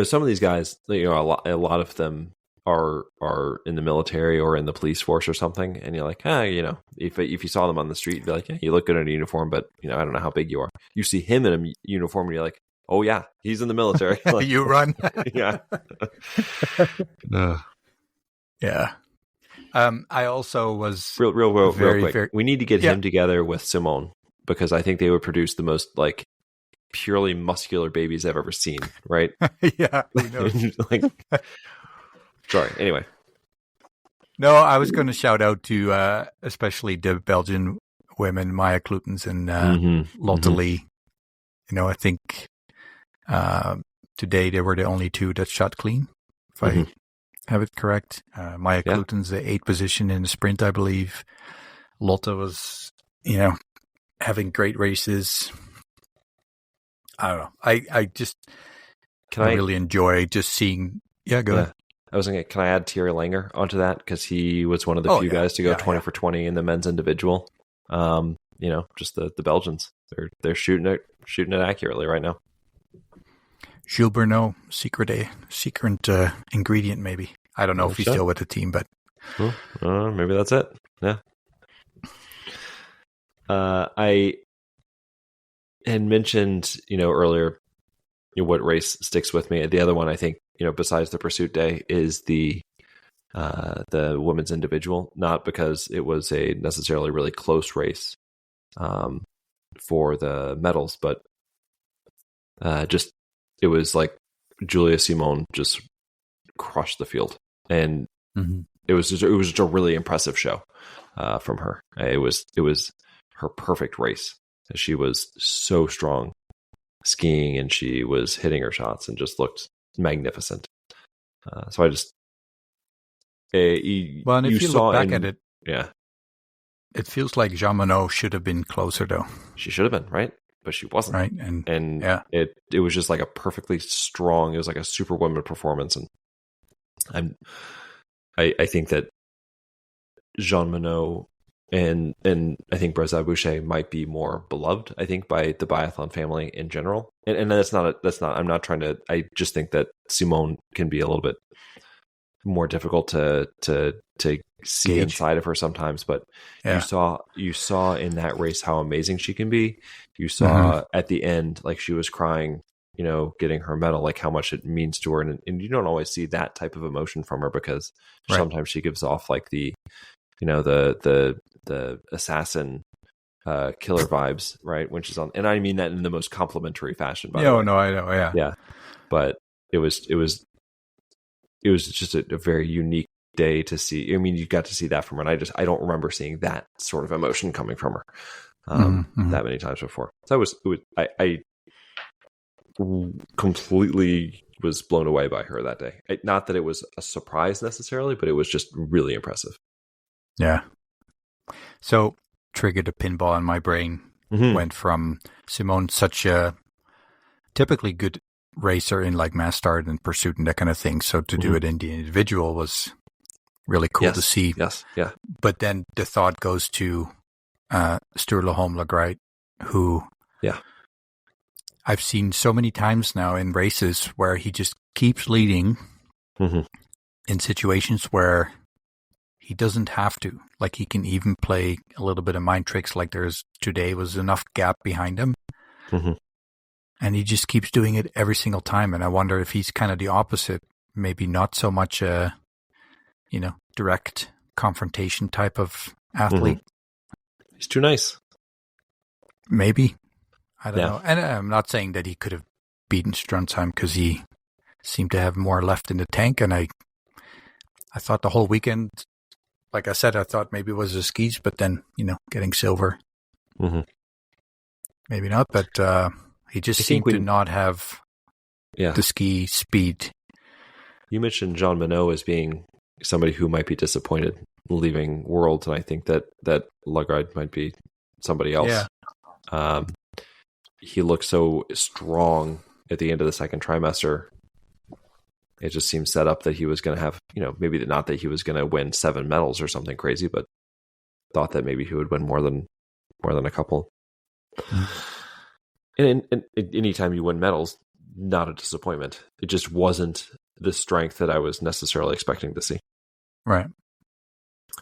Some of these guys, a lot of them are in the military or in the police force or something, and you're like, if you saw them on the street, you'd be like, yeah, you look good in a uniform, but I don't know how big you are. You see him in a uniform, and you're like, oh yeah, he's in the military. Like, you run. Yeah. Yeah. I also was real quick. very, we need to get him together with Simone, because I think they would produce the most like purely muscular babies I've ever seen. Right? Yeah. Who knows? Sorry. Anyway. No, I was going to shout out to especially the Belgian women, Maya Kloetens and Lotte Lee. I think today they were the only two that shot clean, if I have it correct. Maya Kloetens, the 8th position in the sprint, I believe. Lotte was, having great races. I don't know. I just really enjoy just seeing. Yeah, go ahead. I was thinking, can I add Thierry Langer onto that? Because he was one of the few guys to go 20 for 20 in the men's individual. Just the Belgians. They're shooting it accurately right now. Gilles Bernot, secret ingredient, maybe. I don't know if he's still with the team, but maybe that's it. Yeah. I had mentioned, earlier, what race sticks with me. The other one, I think, besides the pursuit day, is the women's individual. Not because it was a necessarily really close race for the medals, but just it was like Julia Simon just crushed the field, and it was just a really impressive show from her. It was her perfect race. She was so strong skiing, and she was hitting her shots and just looked magnificent. So I just if you look back at it, it feels like Jean Monod should have been closer, though. She should have been, right? But she wasn't, right? And it was just like a perfectly strong. It was like a superwoman performance, and I think that Jean Monod and I think Brezza Boucher might be more beloved, I think, by the biathlon family in general. And that's not. I'm not trying to. I just think that Simone can be a little bit more difficult to see inside of her sometimes. But you saw in that race how amazing she can be. You saw at the end, like, she was crying, getting her medal, like how much it means to her. And you don't always see that type of emotion from her, because sometimes she gives off like the assassin killer vibes, right? When she's on, and I mean that in the most complimentary fashion. By the way. No, I know, yeah. But it was just a very unique day to see. I mean, you got to see that from her, and I don't remember seeing that sort of emotion coming from her that many times before. So I completely was blown away by her that day. Not that it was a surprise necessarily, but it was just really impressive. Yeah. So triggered a pinball in my brain. Went from Simone, such a typically good racer in like mass start and pursuit and that kind of thing. So to do it in the individual was really cool to see. Yes, yeah. But then the thought goes to Sturla Holmlagreit, who I've seen so many times now in races where he just keeps leading in situations where he doesn't have to. Like he can even play a little bit of mind tricks, like today was enough gap behind him. And he just keeps doing it every single time. And I wonder if he's kind of the opposite, maybe not so much direct confrontation type of athlete. He's too nice. Maybe. I don't know. And I'm not saying that he could have beaten Strunsheim because he seemed to have more left in the tank. And I thought the whole weekend, like I said, I thought maybe it was the skis, but then, getting silver. Maybe not, but he just seemed to not have the ski speed. You mentioned Jean Monod as being somebody who might be disappointed leaving Worlds, and I think that Lagride might be somebody else. Yeah. He looked so strong at the end of the second trimester. It just seemed set up that he was going to have, maybe not that he was going to win 7 medals or something crazy, but thought that maybe he would win more than a couple. And anytime you win medals, not a disappointment. It just wasn't the strength that I was necessarily expecting to see. Right.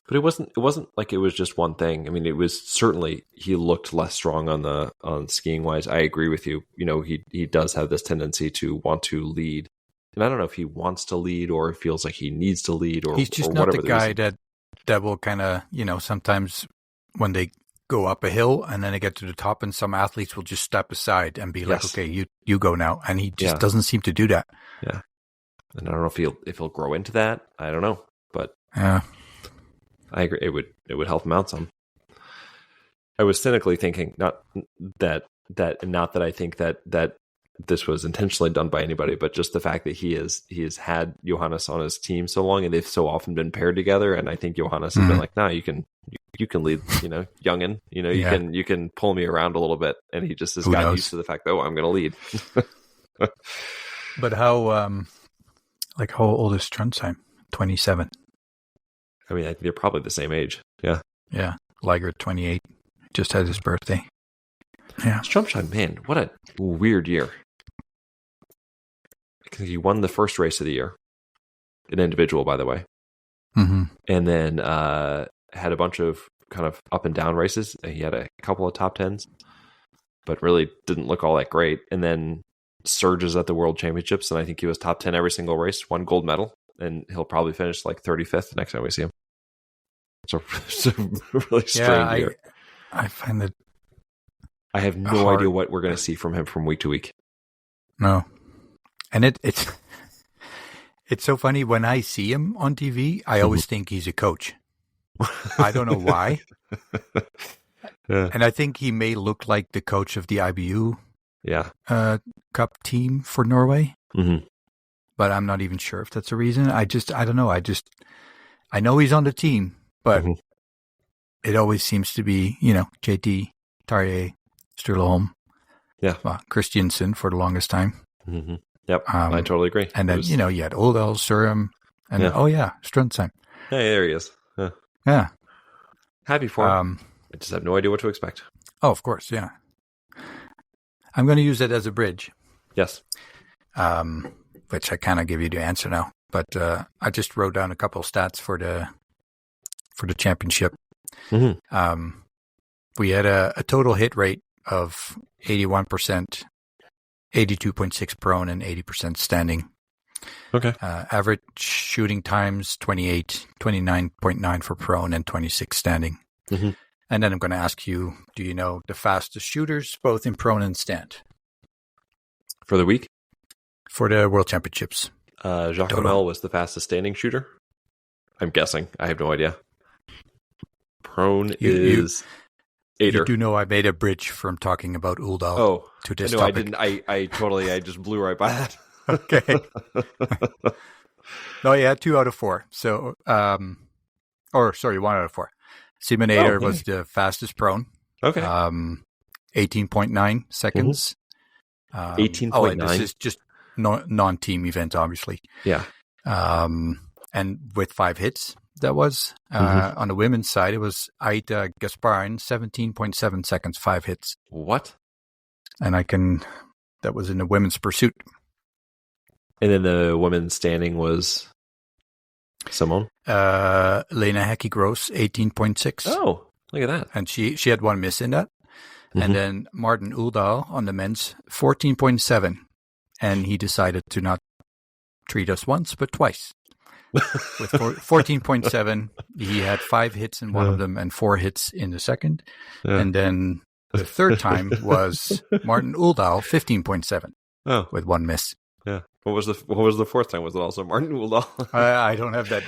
But it wasn't like it was just one thing. I mean, it was certainly he looked less strong on skiing wise. I agree with you. He does have this tendency to want to lead. And I don't know if he wants to lead or feels like he needs to lead or he's just or not the guy that will kind of, sometimes when they go up a hill and then they get to the top and some athletes will just step aside and be like, okay, you go now. And he just doesn't seem to do that. Yeah. And I don't know if he'll grow into that. I don't know. But yeah, I agree. It would help him out some. I was cynically thinking not that I think that this was intentionally done by anybody, but just the fact that he has had Johannes on his team so long and they've so often been paired together. And I think Johannes has been like, nah, you can lead, youngin, you can pull me around a little bit. And he just has gotten used to the fact that, I'm going to lead. But how old is Strunsheim? 27. I mean, they're probably the same age. Yeah. Yeah. Liger, 28. Just had his birthday. Yeah. Strunsheim, man, what a weird year. He won the first race of the year, an individual, by the way. And then had a bunch of kind of up and down races. He had a couple of top 10s, but really didn't look all that great. And then surges at the World Championships, and I think he was top 10 every single race, won gold medal, and he'll probably finish like 35th the next time we see him. It's a really strange year. I find that I have no idea what we're going to see from him from week to week. No. And it's so funny when I see him on TV, I always think he's a coach. I don't know why. And I think he may look like the coach of the IBU Cup team for Norway. But I'm not even sure if that's a reason. I don't know. I know he's on the team, but it always seems to be, JT, Tarjei, Sturla Holm, Christiansen for the longest time. Yep, I totally agree. And then, you had Oldal, Surum, and Strunsheim. Hey, there he is. Yeah. Happy for him. I just have no idea what to expect. Oh, of course, yeah. I'm going to use it as a bridge. Yes. Which I kind of give you the answer now. But I just wrote down a couple of stats for the championship. We had a total hit rate of 81%, 82.6 prone, and 80% standing. Okay. Average shooting times 29.9 for prone, and 26 standing. And then I'm going to ask you, do you know the fastest shooters, both in prone and stand? For the week? For the World Championships. Jacques Hamel was the fastest standing shooter? I'm guessing. I have no idea. Prone is Ader. You do know I made a bridge from talking about Uldal to this topic. No, I didn't. I just blew right by that. Okay. No, yeah, 2 out of 4. So, 1 out of 4. Simon Ader was the fastest prone. Okay. 18.9 seconds. 18.9. This is just non-team event, obviously. Yeah. And with 5 hits, that was. On the women's side, it was Aida Gasparin, 17.7 seconds, 5 hits. What? And that was in the women's pursuit. And then the women's standing was Simone? Lena Hecky-Gross, 18.6. Oh, look at that. And she had 1 miss in that. And then Martin Uldal on the men's, 14.7. And he decided to not treat us once, but twice. With 14.7, he had 5 hits in one of them and 4 hits in the second. Yeah. And then the third time was Martin Uldal, 15.7, with 1 miss. Yeah. What was the fourth time? Was it also Martin Uldal? I don't have that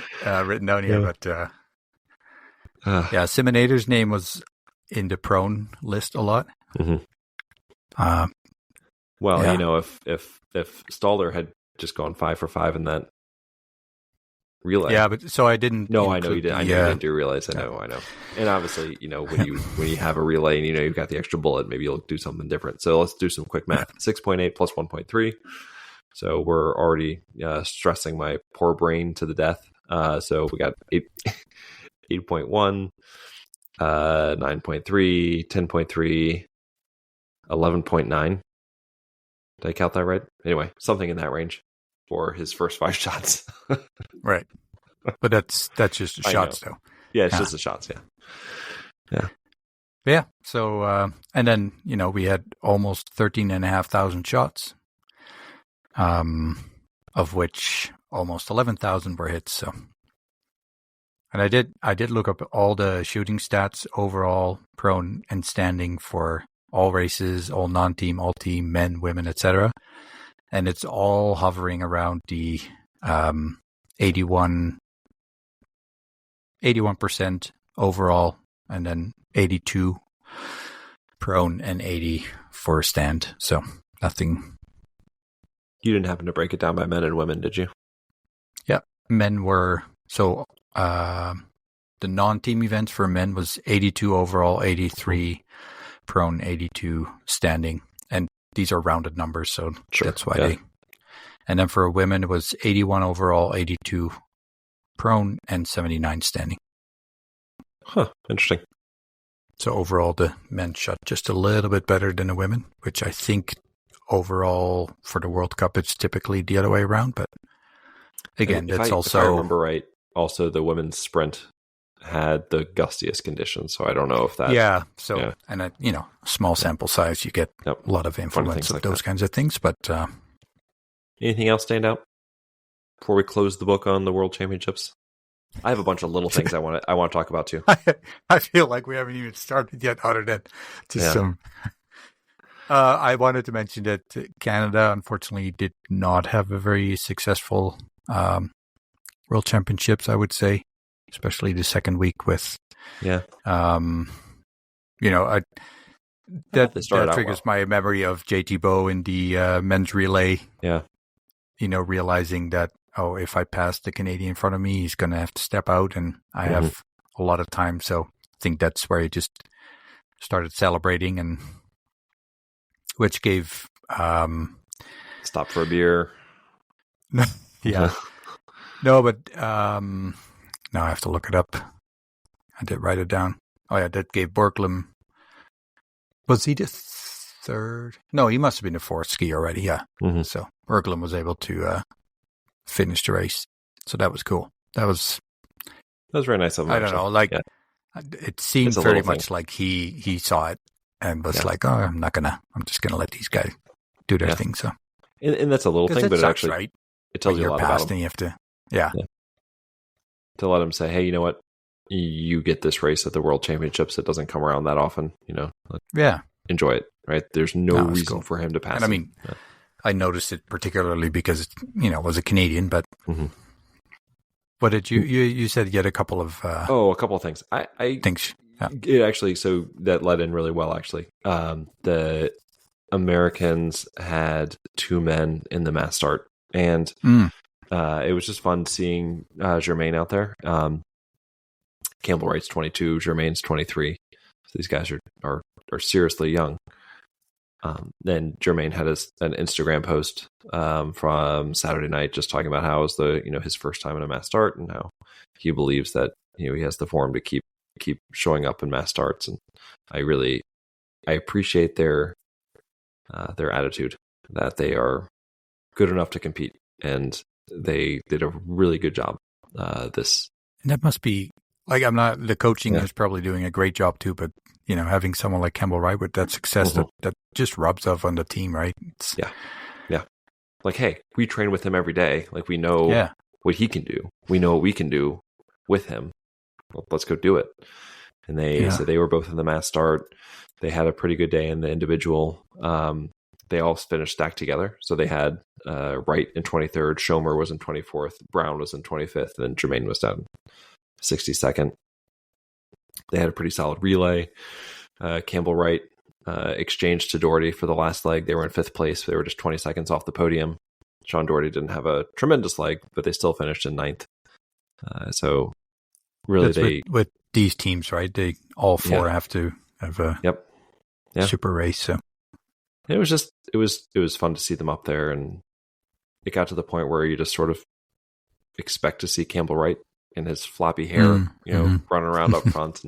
written down here, but Simonetter's name was in the prone list a lot. Well, if Stalder had just gone 5 for 5 in that relay. Yeah, but so I didn't. No, I know you didn't. I know you didn't do relays. I know. And obviously, when you have a relay and you've got the extra bullet, maybe you'll do something different. So let's do some quick math. 6.8 plus 1.3. So we're already stressing my poor brain to the death. So we got 8.1, 9.3, 10.3, 11.9. Did I count that right? Anyway, something in that range for his first 5 shots. Right. But that's just the shots, though. Yeah, it's just the shots, yeah. Yeah, so, and then, we had almost 13,500 shots, of which almost 11,000 were hits, so. And I did look up all the shooting stats overall, prone and standing for all races, all non-team, all team, men, women, etc. And it's all hovering around the 81% overall, and then 82 prone and 80 for stand. So nothing. You didn't happen to break it down by men and women, did you? Yeah, men were so. The non-team events for men was 82 overall, 83 prone, 82 standing, and these are rounded numbers, so that's why they. And then for women, it was 81 overall, 82 prone, and 79 standing. Huh, interesting. So overall, the men shot just a little bit better than the women, which I think overall for the World Cup, it's typically the other way around. But again, if I remember right, also the women's sprint had the gustiest conditions, so I don't know if that. Yeah. So and small sample size, you get a lot of influence of those kinds of things. But anything else stand out before we close the book on the World Championships? I have a bunch of little things I want to talk about too. I feel like we haven't even started yet, other than just some. I wanted to mention that Canada, unfortunately, did not have a very successful World Championships, I would say, especially the second week with. Yeah. That triggers my memory of JT Bowe in the men's relay. Yeah. Realizing that, if I pass the Canadian in front of me, he's going to have to step out, and I have a lot of time. So I think that's where he just started celebrating, and which gave stop for a beer. Yeah. No, but now I have to look it up. I did write it down. Oh yeah, that gave Borglum. Was he the third? No, he must have been the fourth ski already. Yeah. So Borglum was able to finish the race, so that was cool. That was very nice of him. I don't know, it seemed very much like he saw it and was like, I'm just gonna let these guys do their thing. So, and that's a little thing, but actually, right? It tells you a lot about him. And you have to, to let him say, hey, you know what? You get this race at the World Championships. It doesn't come around that often, enjoy it, right? There's no reason for him to pass. And I mean, I noticed it particularly because, it was a Canadian, but what did you said you had a couple of... a couple of things. I think it actually, so that led in really well, actually. The Americans had 2 men in the mass start, and it was just fun seeing Germain out there. Campbell Wright's 22, Germain's 23. So these guys are seriously young. Then Jermaine had an Instagram post from Saturday night just talking about how it was his first time in a mass start and how he believes that he has the form to keep showing up in mass starts. And I appreciate their attitude that they are good enough to compete, and they did a really good job. And that must be the coaching is probably doing a great job too, but having someone like Campbell Wright with that success that just rubs off on the team, right? Yeah. Like, hey, we train with him every day. Like, we know what he can do. We know what we can do with him. Well, let's go do it. And they were both in the mass start. They had a pretty good day in the individual. They all finished stacked together. So they had Wright in 23rd, Schomer was in 24th, Brown was in 25th, and then Jermaine was down 62nd. They had a pretty solid relay. Campbell Wright exchanged to Doherty for the last leg. They were in 5th place. They were just 20 seconds off the podium. Sean Doherty didn't have a tremendous leg, but they still finished in 9th. So really, that's with these teams, right? They all four have to have a super race. So it was fun to see them up there, and it got to the point where you just sort of expect to see Campbell Wright in his floppy hair, running around up front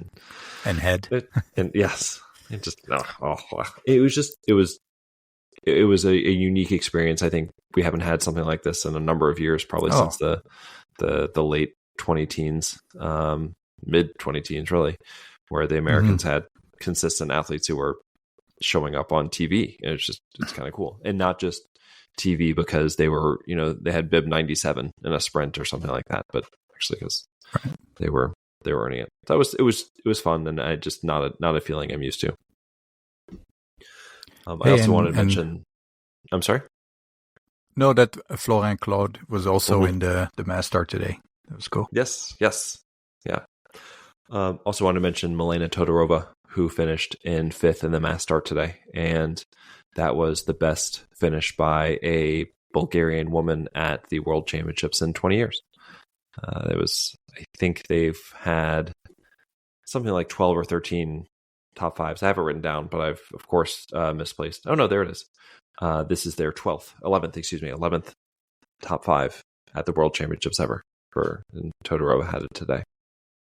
and head. And yes, it just it was a unique experience. I think we haven't had something like this in a number of years, probably since the late 20 teens, mid 20 teens, really, where the Americans had consistent athletes who were showing up on TV. And it's kind of cool. And not just TV because they were, they had bib 97 in a sprint or something like that, but actually because they were earning it. So it was fun, and I just not a feeling I'm used to. I also wanted to mention. I'm sorry. No, that Florent Claude was also in the mass start today. That was cool. Yes, yeah. Also wanted to mention Milena Todorova, who finished in 5th in the mass start today, and that was the best finish by a Bulgarian woman at the World Championships in 20 years. I think they've had something like 12 or 13 top fives. I have it written down, but I've, of course, misplaced. Oh, no, there it is. This is their 11th top 5 at the World Championships ever. And Todorova had it today,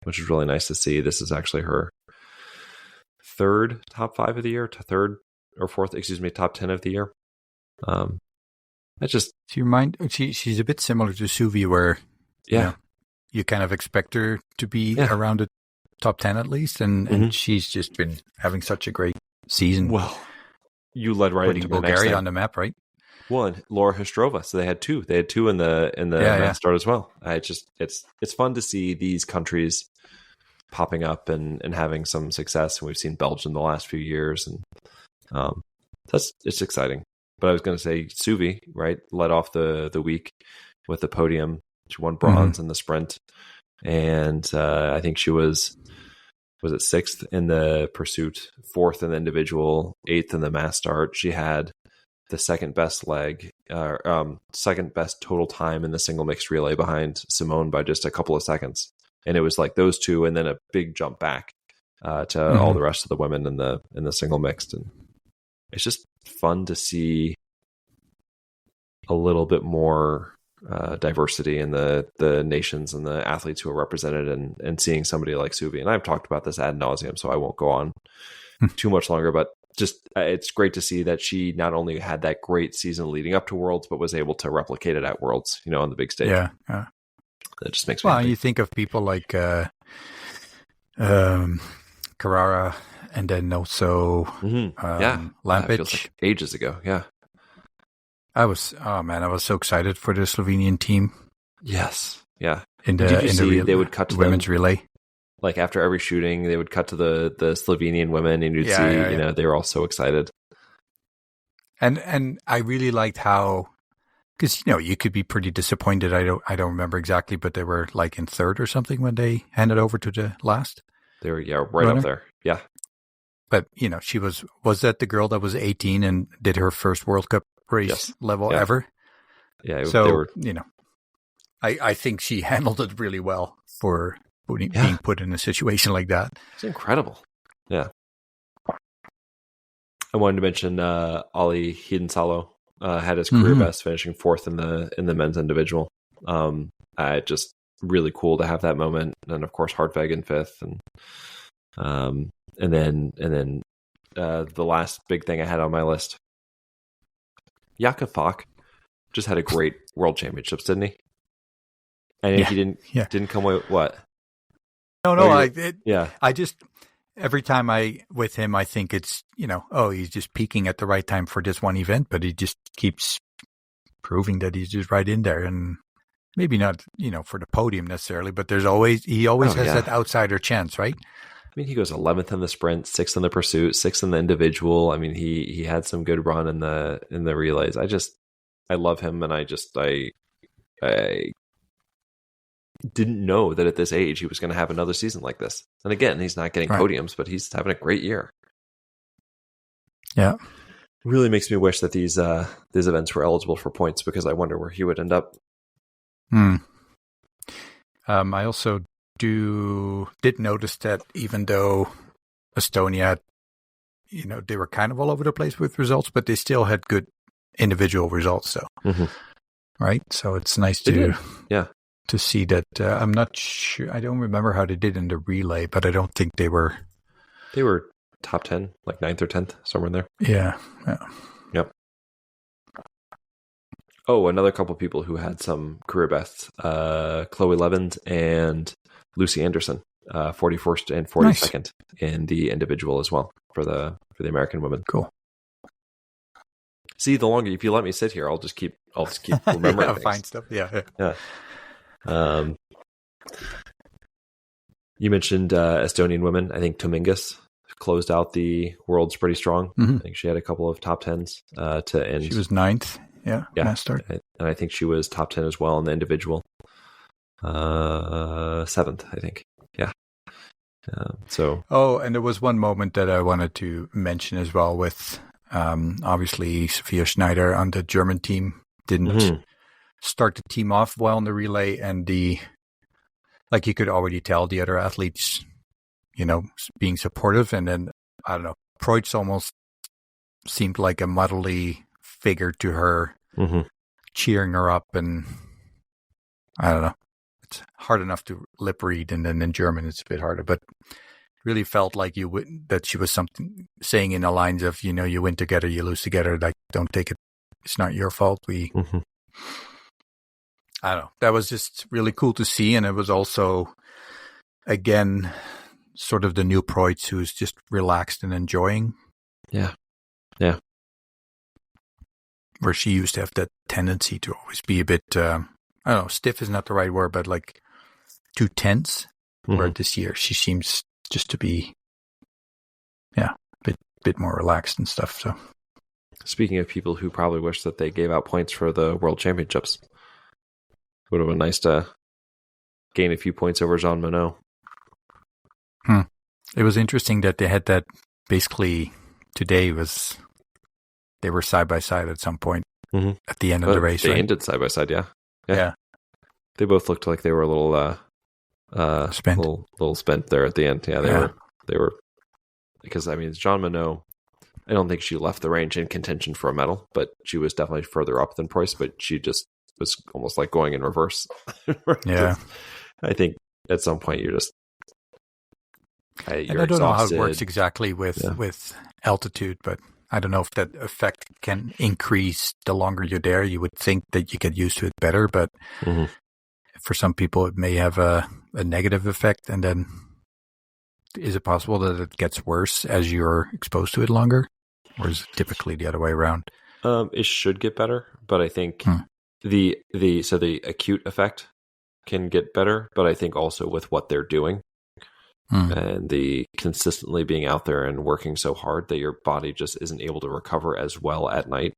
which is really nice to see. This is actually her 3rd top 5 of the year, to 3rd or 4th, top 10 of the year. She's a bit similar to Suvi, where you kind of expect her to be around the top 10 at least, and she's just been having such a great season. Well, you led right into Bulgaria on the map, right? Well, and Laura Hystrova. So they had 2. They had 2 in the mass start as well. It's fun to see these countries popping up and having some success. And we've seen Belgium the last few years, and it's exciting. But I was going to say Suvi, right, led off the week with the podium. She won bronze in the sprint, and I think she was it 6th in the pursuit, 4th in the individual, 8th in the mass start. She had the second best second best total time in the single mixed relay behind Simone by just a couple of seconds. And it was like those two, and then a big jump back to all the rest of the women in the single mixed. And it's just fun to see a little bit more diversity in the nations and the athletes who are represented, and seeing somebody like Suvi. And I've talked about this ad nauseum, so I won't go on too much longer, but just it's great to see that she not only had that great season leading up to Worlds, but was able to replicate it at Worlds, on the big stage. Yeah. It just makes me happy. You think of people like Carrara, and then also Lampic. Feels like ages ago. Yeah. I was so excited for the Slovenian team. Yes. Yeah. They would cut to the women's relay. Like after every shooting, they would cut to the Slovenian women, and you'd see, they were all so excited. And I really liked how, because you could be pretty disappointed. I don't remember exactly, but they were like in 3rd or something when they handed over to the last. They were right up there. Yeah. But she was that the girl that was 18 and did her first World Cup race level ever? Yeah. So I think she handled it really well for being put in a situation like that. It's incredible. Yeah. I wanted to mention Ollie Hidensalo had his career best, finishing 4th in the men's individual. Just really cool to have that moment, and of course Hartweg in 5th, and then the last big thing I had on my list, Jakob Falk just had a great World Championships, didn't he? And he didn't come away with what? No, I just every time with him, I think it's, he's just peaking at the right time for this one event, but he just keeps proving that he's just right in there, and maybe not, for the podium necessarily, but he always has that outsider chance, right? I mean, he goes 11th in the sprint, 6th in the pursuit, 6th in the individual. I mean, he had some good run in the relays. I love him, and I didn't know that at this age he was going to have another season like this. And again, he's not getting podiums, but he's having a great year. Yeah. Really makes me wish that these events were eligible for points, because I wonder where he would end up. I also did notice that even though Estonia, they were kind of all over the place with results, but they still had good individual results. So, right. So it's nice to see that. I'm not sure. I don't remember how they did in the relay, but I don't think they were top 10, like 9th or 10th, somewhere in there. Yeah. Yep. Oh, another couple people who had some career bests, Chloe Levins and Lucy Anderson, 41st and 42nd in the individual as well for the American women. Cool. See, if you let me sit here, I'll just keep remembering things. Find stuff. Yeah. You mentioned Estonian women. I think Tomingas closed out the worlds pretty strong. I think she had a couple of top 10s to end. She was 9th. Yeah. Start. And I think she was top 10 as well in the individual. 7th, I think. Yeah. And there was one moment that I wanted to mention as well with, obviously Sophia Schneider on the German team didn't start the team off well in the relay, and you could already tell the other athletes, being supportive, and then, I don't know, Preutz almost seemed like a muddly figure to her, cheering her up, and I don't know. It's hard enough to lip read, and then in German it's a bit harder. But really felt like that she was something saying in the lines of, you win together, you lose together. Like, don't take it. It's not your fault. I don't know. That was just really cool to see, and it was also, again, sort of the new Preutz who's just relaxed and enjoying. Yeah. Where she used to have that tendency to always be a bit, I don't know, stiff is not the right word, but like too tense. Where this year she seems just to be, a bit more relaxed and stuff. So, speaking of people who probably wish that they gave out points for the World Championships, would have been nice to gain a few points over Jean Monod. It was interesting that they had that basically today they were side by side at some point at the end of the race. They ended side by side, yeah. They both looked like they were a little spent, little spent there at the end. Yeah, they were because I mean, Jean Monod, I don't think she left the range in contention for a medal, but she was definitely further up than Preutz. But she just was almost like going in reverse. Yeah, I think at some point you're just. I don't know how it works exactly with altitude, but I don't know if that effect can increase the longer you're there. You would think that you get used to it better, but for some people it may have a negative effect. And then is it possible that it gets worse as you're exposed to it longer? Or is it typically the other way around? It should get better, but I think the acute effect can get better, but I think also with what they're doing. And the consistently being out there and working so hard that your body just isn't able to recover as well at night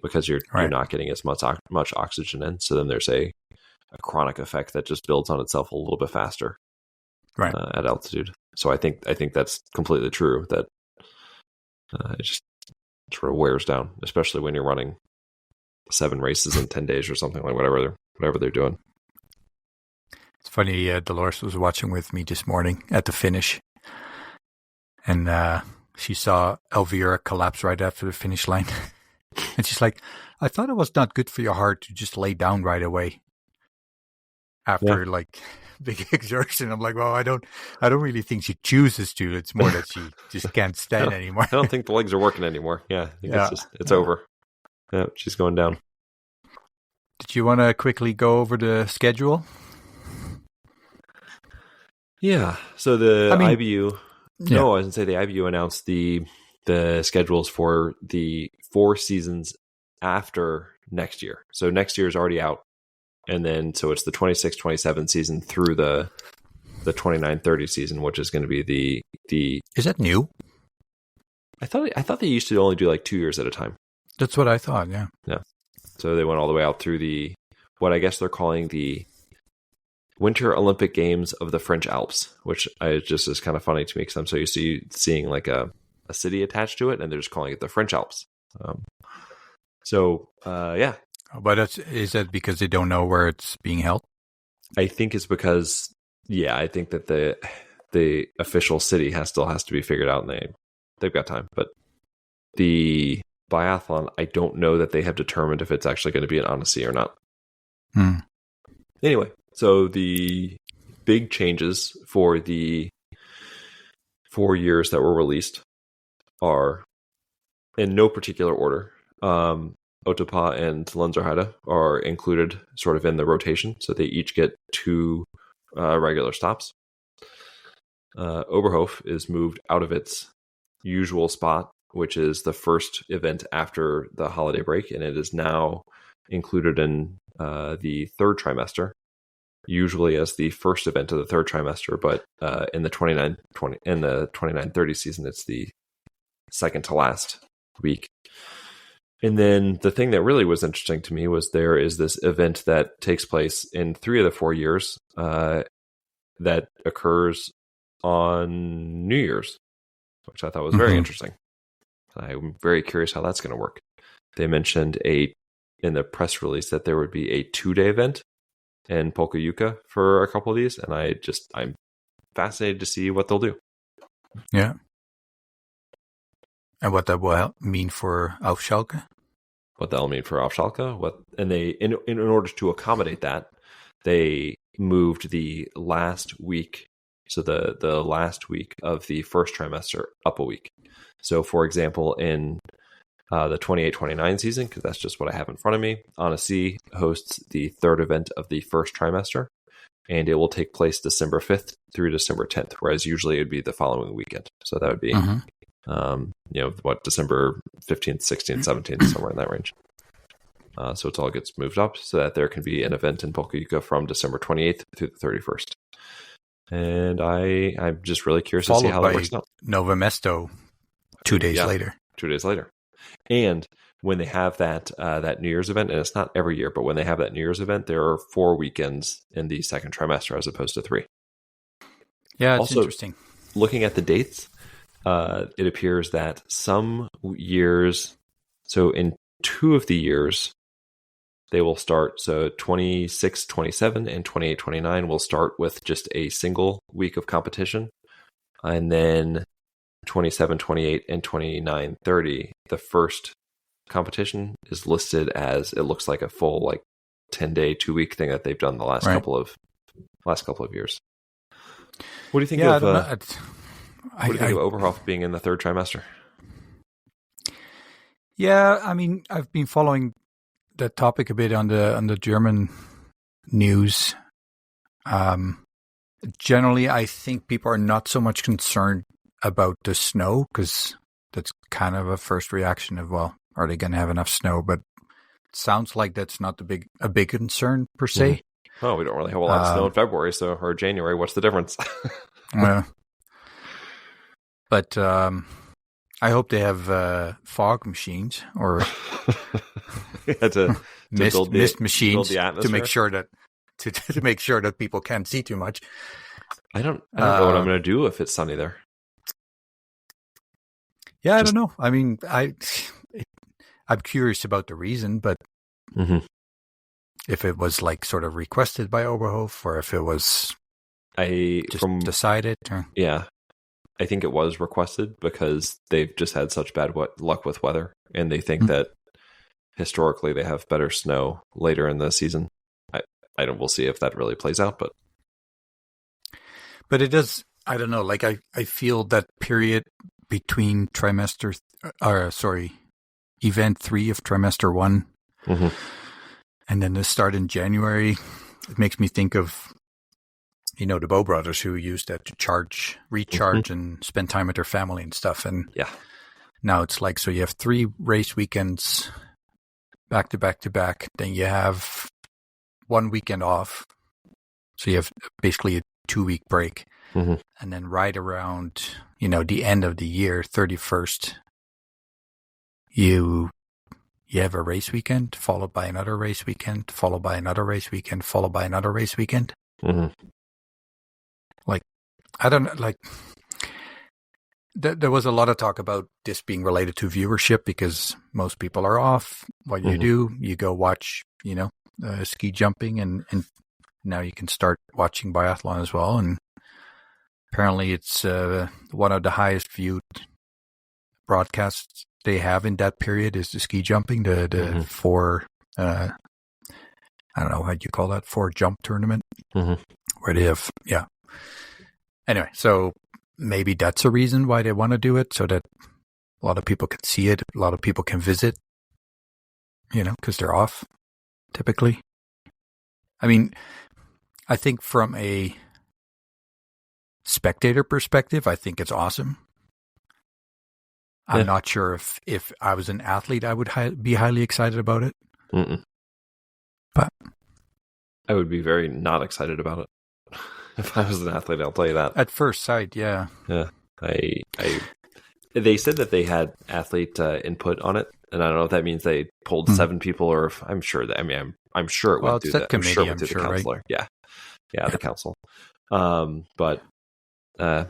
because you're not getting as much oxygen in. So then there's a chronic effect that just builds on itself a little bit faster at altitude. So I think that's completely true, that it just sort of wears down, especially when you're running 7 races in 10 days or something, like whatever they're doing. It's funny, Dolores was watching with me this morning at the finish. And she saw Elvira collapse right after the finish line. And she's like, I thought it was not good for your heart to just lay down right away after like big exertion. I'm like, well, I don't really think she chooses to. It's more that she just can't stand anymore. I don't think the legs are working anymore. Yeah, I think it's over. Yeah, she's going down. Did you want to quickly go over the schedule? Yeah. So the IBU. Yeah. No, I was going to say the IBU announced the schedules for the 4 seasons after next year. So next year is already out. And then, so it's the 26-27 season through the 29-30 season, which is going to be the. Is that new? I thought they used to only do like 2 years at a time. That's what I thought. Yeah. Yeah. So they went all the way out through what I guess they're calling the Winter Olympic Games of the French Alps, which just is kind of funny to me because I'm so used to seeing like a city attached to it, and they're just calling it the French Alps. Yeah. But is that because they don't know where it's being held? I think it's because, I think that the official city still has to be figured out, and they've got time. But the biathlon, I don't know that they have determined if it's actually going to be an Odyssey or not. Anyway, so the big changes for the 4 years that were released are, in no particular order, Otapa and Lenzerheide are included sort of in the rotation, so they each get 2 regular stops. Oberhof is moved out of its usual spot, which is the first event after the holiday break, and it is now included in the third trimester, usually as the first event of the third trimester, but in the 29-30 season, it's the second to last week. And then the thing that really was interesting to me was there is this event that takes place in 3 of the 4 years that occurs on New Year's, which I thought was very interesting. I'm very curious how that's going to work. They mentioned in the press release that there would be a 2-day event in Pokljuka for a couple of these, and I'm fascinated to see what they'll do. Yeah. And what that will mean for Aufschalke? What that'll mean for Aufschalke? And they, in order to accommodate that, they moved the last week, so the last week of the first trimester up a week. So, for example, in the 28-29 season, because that's just what I have in front of me, Annecy hosts the third event of the first trimester, and it will take place December 5th through December 10th, whereas usually it would be the following weekend. So that would be, December 15th, 16th, 17th, somewhere in that range. So it all gets moved up so that there can be an event in Pokljuka from December 28th through the 31st. And I'm just really curious to see how that works out. Nove Mesto 2 days later. 2 days later. And when they have that New Year's event, and it's not every year, but when they have that New Year's event, there are 4 weekends in the second trimester as opposed to 3. Yeah, it's interesting. Looking at the dates, it appears that some years, so in 2 of the years, they will start, so 26-27 and 28-29 will start with just a single week of competition. And then 27-28 and 29-30, the first competition is listed as, it looks like a full 10-day, 2-week thing that they've done the last couple of years. What do you think of Oberhof being in the third trimester? Yeah, I mean, I've been following that topic a bit on the German news. Generally, I think people are not so much concerned about the snow, because that's kind of a first reaction of, well, are they going to have enough snow? But it sounds like that's not a big concern per se. Mm-hmm. Oh, we don't really have a lot of snow in February, or January. What's the difference? But I hope they have fog machines or mist machines to make sure that to make sure that people can't see too much. I don't know what I'm going to do if it's sunny there. Yeah, I don't know. I mean, I'm curious about the reason, but if it was sort of requested by Oberhof, or if it was decided. Yeah, I think it was requested because they've just had such bad luck with weather, and they think that historically they have better snow later in the season. I don't. We'll see if that really plays out, but it does. I don't know. Like I feel that period between event 3 of trimester 1, and then the start in January. It makes me think of, the Bow brothers who used that to recharge, and spend time with their family and stuff. And now it's like, so you have 3 race weekends back to back to back. Then you have 1 weekend off. So you have basically a 2-week break. And then right around, the end of the year, 31st, you have a race weekend, followed by another race weekend, followed by another race weekend, followed by another race weekend. Like, I don't know, like, there was a lot of talk about this being related to viewership because most people are off. What you do, you go watch, ski jumping, and now you can start watching biathlon as well. And apparently it's one of the highest viewed broadcasts they have in that period is the ski jumping, the 4, I don't know, how do you call that, 4 jump tournament, where they have, Anyway, so maybe that's a reason why they want to do it, so that a lot of people can see it, a lot of people can visit, because they're off, typically. I mean, I think from a spectator perspective, I think it's awesome. I'm not sure if I was an athlete, I would be highly excited about it. But I would be very not excited about it if I was an athlete. I'll tell you that. At first sight, yeah. Yeah, they said that they had athlete input on it, and I don't know if that means they pulled 7 people, or if I'm sure that. I mean, I'm sure it went through the committee. I'm sure it went through the counselor. Right? Yeah, the council. But I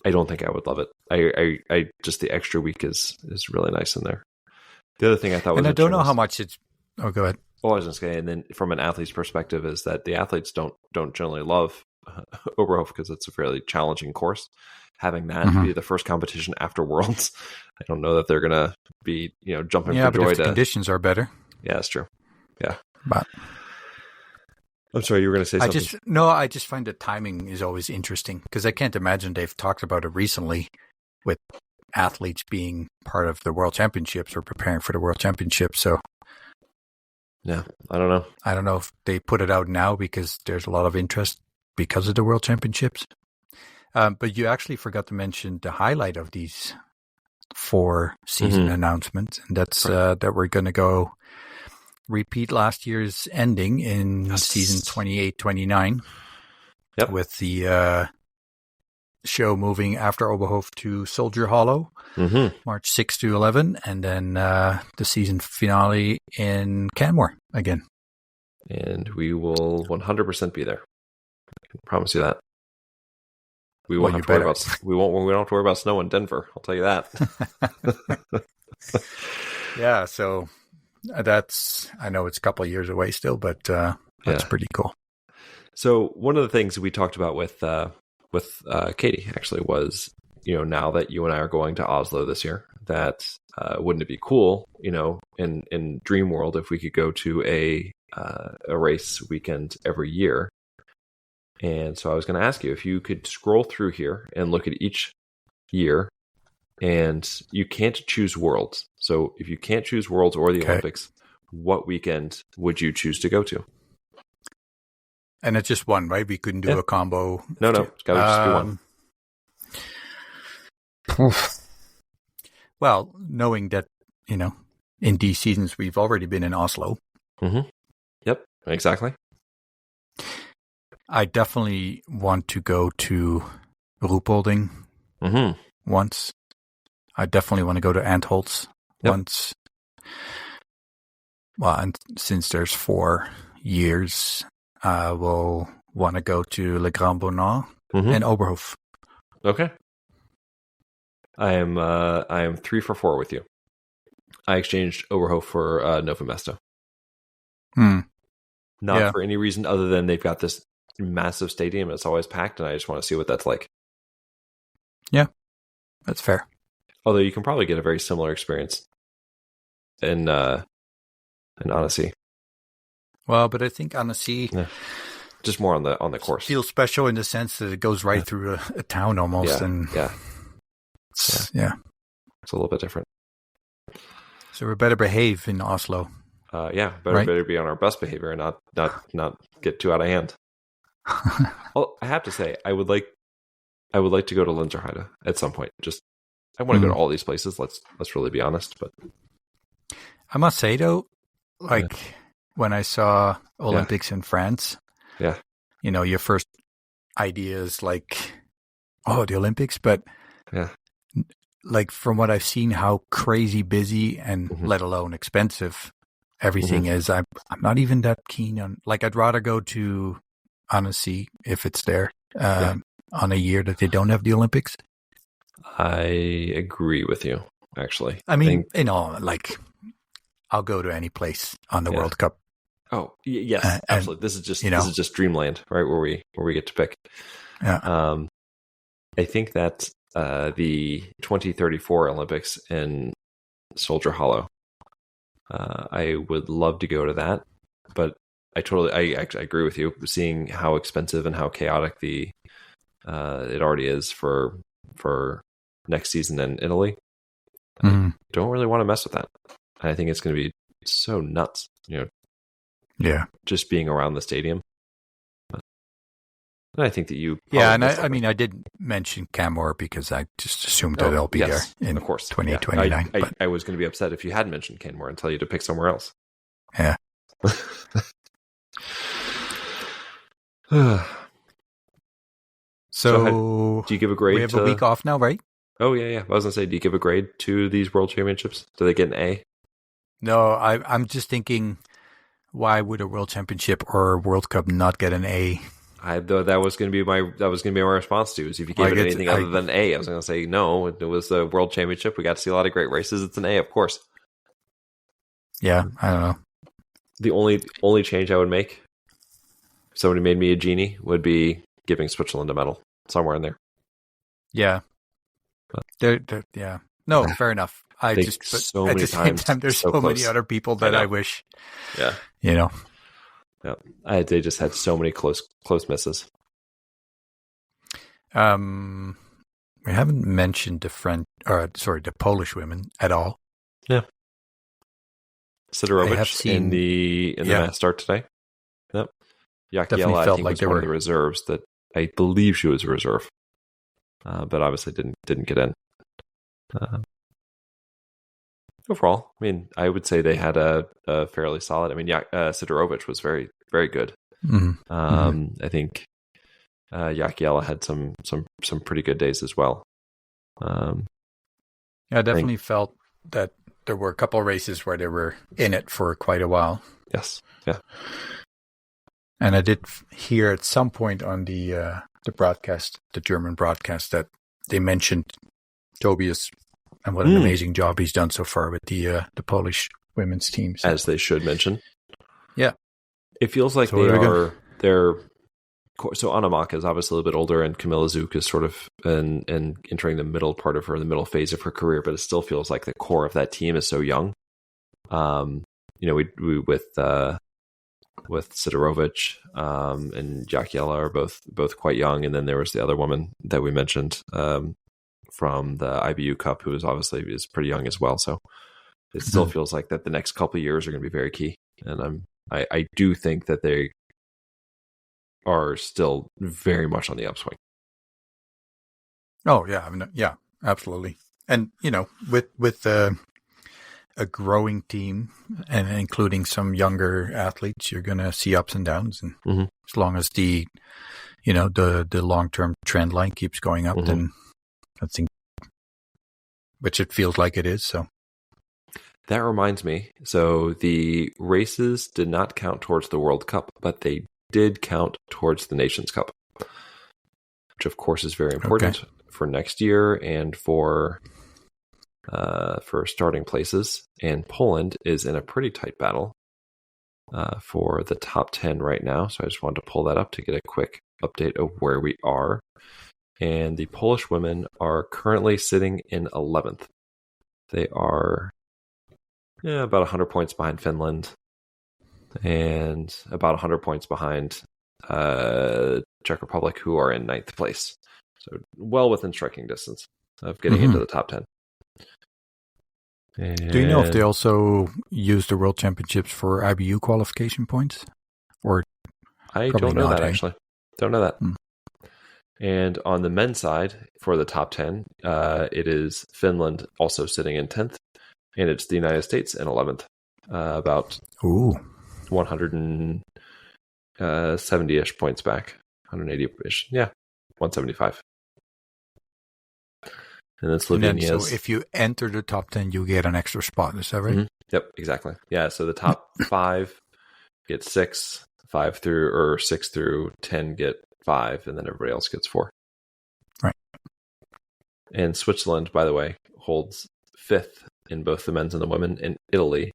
don't think I would love it. I just, the extra week is really nice in there. The other thing I thought was, and I don't know how much it's. Oh, go ahead. Well, I was going to say, and then from an athlete's perspective, is that the athletes don't generally love Oberhof because it's a fairly challenging course. Having that be the first competition after Worlds, I don't know that they're going to be jumping for joy. But if the conditions are better. Yeah, that's true. Yeah, but I'm sorry, you were going to say something. I just find the timing is always interesting because I can't imagine they've talked about it recently with athletes being part of the World Championships or preparing for the World Championships. So, yeah, I don't know. I don't know if they put it out now because there's a lot of interest because of the World Championships. But you actually forgot to mention the highlight of these 4 season announcements, and that's that we're going to go repeat last year's ending in season 28-29 with the show moving after Oberhof to Soldier Hollow, March 6 to 11, and then the season finale in Canmore again. And we will 100% be there. I can promise you that. We won't have to worry about we don't have to worry about snow in Denver. I'll tell you that. Yeah, so that's, I know it's a couple of years away still, but that's pretty cool. So one of the things we talked about with Katie actually was, now that you and I are going to Oslo this year, that wouldn't it be cool, in Dream World if we could go to a race weekend every year. And so I was going to ask you if you could scroll through here and look at each year, and you can't choose Worlds. So if you can't choose Worlds or the Olympics, what weekend would you choose to go to? And it's just one, right? We couldn't do a combo. No, it's got to just be one. Well, knowing that, in these seasons we've already been in Oslo. Yep, exactly. I definitely want to go to Ruhpolding once. I definitely want to go to Antholz once. Well, and since there's 4 years, we'll want to go to Le Grand Bonnat and Oberhof. Okay. I am 3 for 4 with you. I exchanged Oberhof for Nova Mesto. Not for any reason other than they've got this massive stadium. It's always packed, and I just want to see what that's like. Yeah, that's fair. Although you can probably get a very similar experience in Annecy. Well, but I think Annecy, just more on the course, feels special in the sense that it goes right through a town almost, and it's a little bit different. So we better behave in Oslo. Better be on our best behavior and not get too out of hand. Well, I have to say, I would like to go to Lenzerheide at some point. Just I want to go to all these places. Let's really be honest. But I must say though, when I saw Olympics in France, your first idea is like, oh, the Olympics, but like from what I've seen, how crazy busy and let alone expensive everything is, I'm not even that keen on. Like, I'd rather go to Annecy if it's there on a year that they don't have the Olympics. I agree with you. Actually, I mean, I'll go to any place on the World Cup. Oh yes, absolutely. This is just dreamland, right? Where we get to pick. Yeah. I think that the 2034 Olympics in Soldier Hollow, I would love to go to that, but I agree with you. Seeing how expensive and how chaotic it already is for next season in Italy, I don't really want to mess with that. I think it's going to be so nuts, just being around the stadium. And I think that you... Yeah, and I mean, I did mention Canmore because I just assumed that it'll be there in of course. 2029. Yeah. I was going to be upset if you hadn't mentioned Canmore and tell you to pick somewhere else. Yeah. So do you give a grade? We have a week off now, right? Oh, yeah. I was going to say, do you give a grade to these World Championships? Do they get an A? No, I'm just thinking, why would a World Championship or a World Cup not get an A? That was going to be my response to, is if you gave it anything other than A, I was going to say no. It was a World Championship. We got to see a lot of great races. It's an A, of course. Yeah, I don't know. The only change I would make, if somebody made me a genie, would be giving Switzerland a medal somewhere in there. Yeah. Yeah. No, fair enough. At the same time, there's so many other people that I wish. Yeah. Yeah. They just had so many close misses. We haven't mentioned the Polish women at all. Yeah. Sidorovich in the mass start today. Yep. Yakiela, I think, was one of the reserves that I believe she was a reserve, but obviously didn't get in. Overall, I mean, I would say they had a fairly solid. I mean, Sidorovich was very, very good. I think Yakiela had some pretty good days as well. I definitely felt that there were a couple of races where they were in it for quite a while. Yes, yeah. And I did hear at some point on the broadcast, the German broadcast, that they mentioned Tobias and what an amazing job he's done so far with the Polish women's team. So. As they should mention. Yeah. It feels like they're so Anamaka is obviously a little bit older, and Camilla Zook is sort of in entering the middle phase of her career, but it still feels like the core of that team is so young. We with Sidorovich and Yakiela are both quite young, and then there was the other woman that we mentioned from the IBU Cup, who is pretty young as well. So it still feels like that the next couple of years are going to be very key, and I do think that they are still very much on the upswing. Oh yeah, yeah, absolutely. And with a growing team and including some younger athletes, you're going to see ups and downs. And as long as the long-term trend line keeps going up, then I think, which it feels like it is. So that reminds me. So the races did not count towards the World Cup, but they did count towards the Nations Cup, which of course is very important for next year and for starting places. And Poland is in a pretty tight battle for the top 10 right now. So I just wanted to pull that up to get a quick update of where we are. and the Polish women are currently sitting in 11th. They are about 100 points behind Finland and about 100 points behind Czech Republic, who are in 9th place. So well within striking distance of getting into the top 10. And do you know if they also use the World Championships for IBU qualification points? Or I don't know that, actually. Don't know that. And on the men's side, for the top 10, it is Finland also sitting in 10th, and it's the United States in 11th, about 170-ish points back, 180-ish, 175. And then Slovenia. So if you enter the top 10, you get an extra spot, is that right? Mm-hmm. Yep, exactly. Yeah, so the top 5 get 6, 6 through 10 get 5, and then everybody else gets 4. Right. And Switzerland, by the way, holds 5th in both the men's and the women, and Italy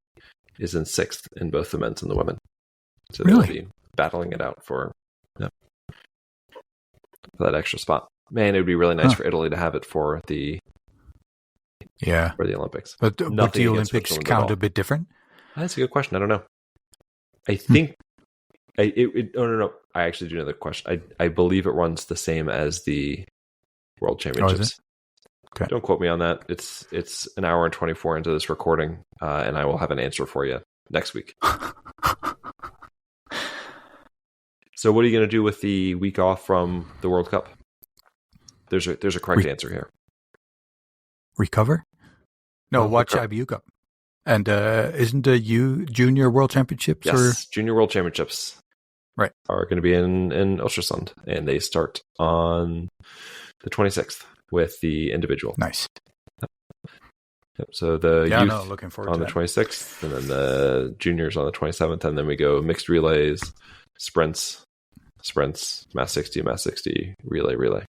is in 6th in both the men's and the women. So they'll be battling it out for that extra spot. Man, it would be really nice for Italy to have it for the Olympics. But would the Olympics count a bit different? That's a good question. I don't know. I think no. I actually do know the question. I believe it runs the same as the World Championships. Okay. Don't quote me on that. It's an hour and 24 into this recording, and I will have an answer for you next week. So what are you going to do with the week off from the World Cup? There's a correct answer here. Recover? No, watch IBU Cup. And isn't the Junior World Championships? Yes, Junior World Championships. Right. Are going to be in Östersund, and they start on the 26th with the individual. Nice. Yep. So the youth looking forward on to the 26th, and then the juniors on the 27th, and then we go mixed relays, sprints, mass 60, relay.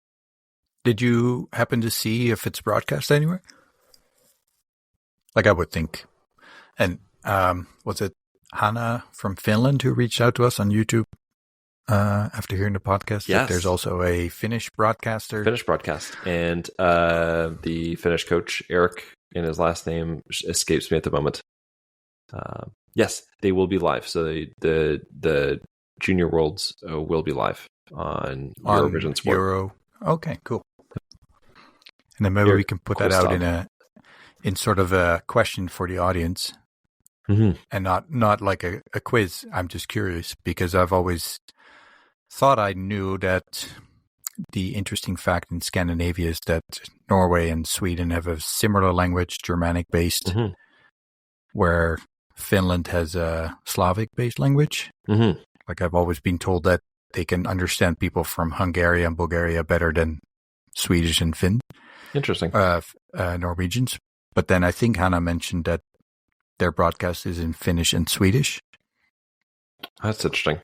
Did you happen to see if it's broadcast anywhere? Like I would think. And was it Hannah from Finland who reached out to us on YouTube after hearing the podcast? Yes. There's also a Finnish broadcaster. Finnish broadcast. And the Finnish coach, Eric, and his last name escapes me at the moment. Yes, they will be live. So the Junior Worlds will be live on Eurovision Sport. Okay, cool. And then maybe we can put that out in sort of a question for the audience, and not like a quiz. I'm just curious because I've always thought I knew that the interesting fact in Scandinavia is that Norway and Sweden have a similar language, Germanic-based, where Finland has a Slavic-based language. Like I've always been told that they can understand people from Hungary and Bulgaria better than Swedish and Finn. Interesting. Norwegians. But then I think Hannah mentioned that their broadcast is in Finnish and Swedish. That's interesting.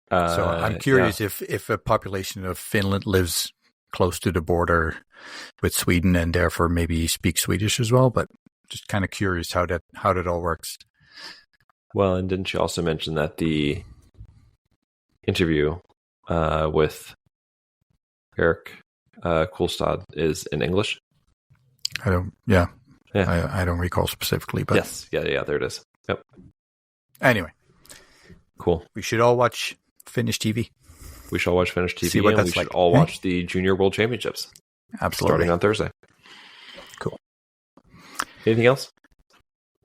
So I'm curious if a population of Finland lives close to the border with Sweden and therefore maybe speaks Swedish as well. But just kind of curious how that all works. Well, and didn't she also mention that the interview with Eric Kulstad is in English? I don't recall specifically, but yes, there it is. Yep. Anyway, cool. We should all watch Finnish TV. We should all watch Finnish TV, see what and that's we like. should all watch the Junior World Championships. Absolutely, starting on Thursday. Cool. Anything else?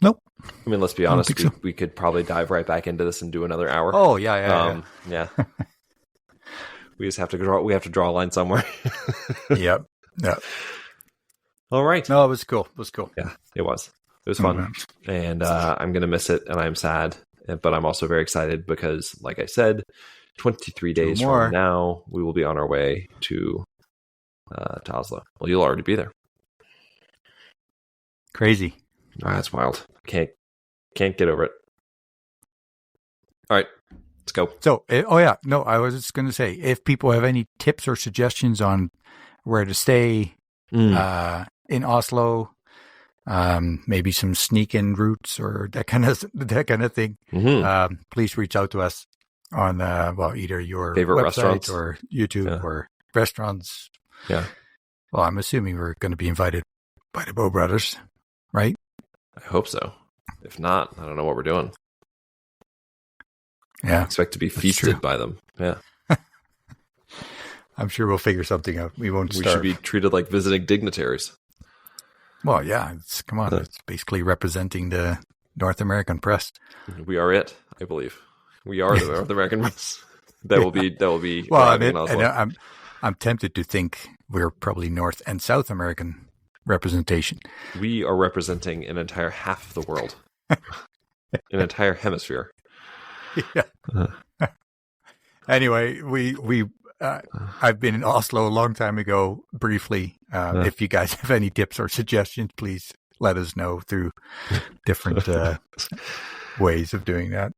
Nope. I mean, let's be honest. We could probably dive right back into this and do another hour. Oh yeah. We just have to draw. We have to draw a line somewhere. Yep. All right. No, it was cool. Yeah, it was. It was fun, and I'm gonna miss it, and I'm sad, but I'm also very excited because, like I said, 23 days from now, we will be on our way to Oslo. Well, you'll already be there. Crazy. Oh, that's wild. Can't get over it. All right, let's go. So, I was just going to say, if people have any tips or suggestions on where to stay in Oslo, maybe some sneak-in routes or that kind of thing, please reach out to us on either your favorite website restaurants or YouTube or restaurants, Yeah. Well, I'm assuming we're going to be invited by the Bow Brothers, right? I hope so. If not, I don't know what we're doing. Yeah. I expect to be feasted by them. Yeah. I'm sure we'll figure something out. We won't starve. We should be treated like visiting dignitaries. Well, yeah. Come on. It's basically representing the North American press. We are it, I believe. We are the North American press. That will be arriving in Oslo. And I'm tempted to think we're probably North and South American representation. We are representing an entire half of the world. An entire hemisphere. Yeah. Anyway, I've been in Oslo a long time ago, briefly. If you guys have any tips or suggestions, please let us know through different ways of doing that.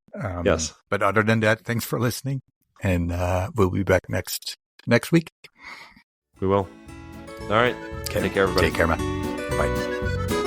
Yes. But other than that, thanks for listening. And we'll be back next week. We will. All right. Okay. Take care, everybody. Take care, man. Bye.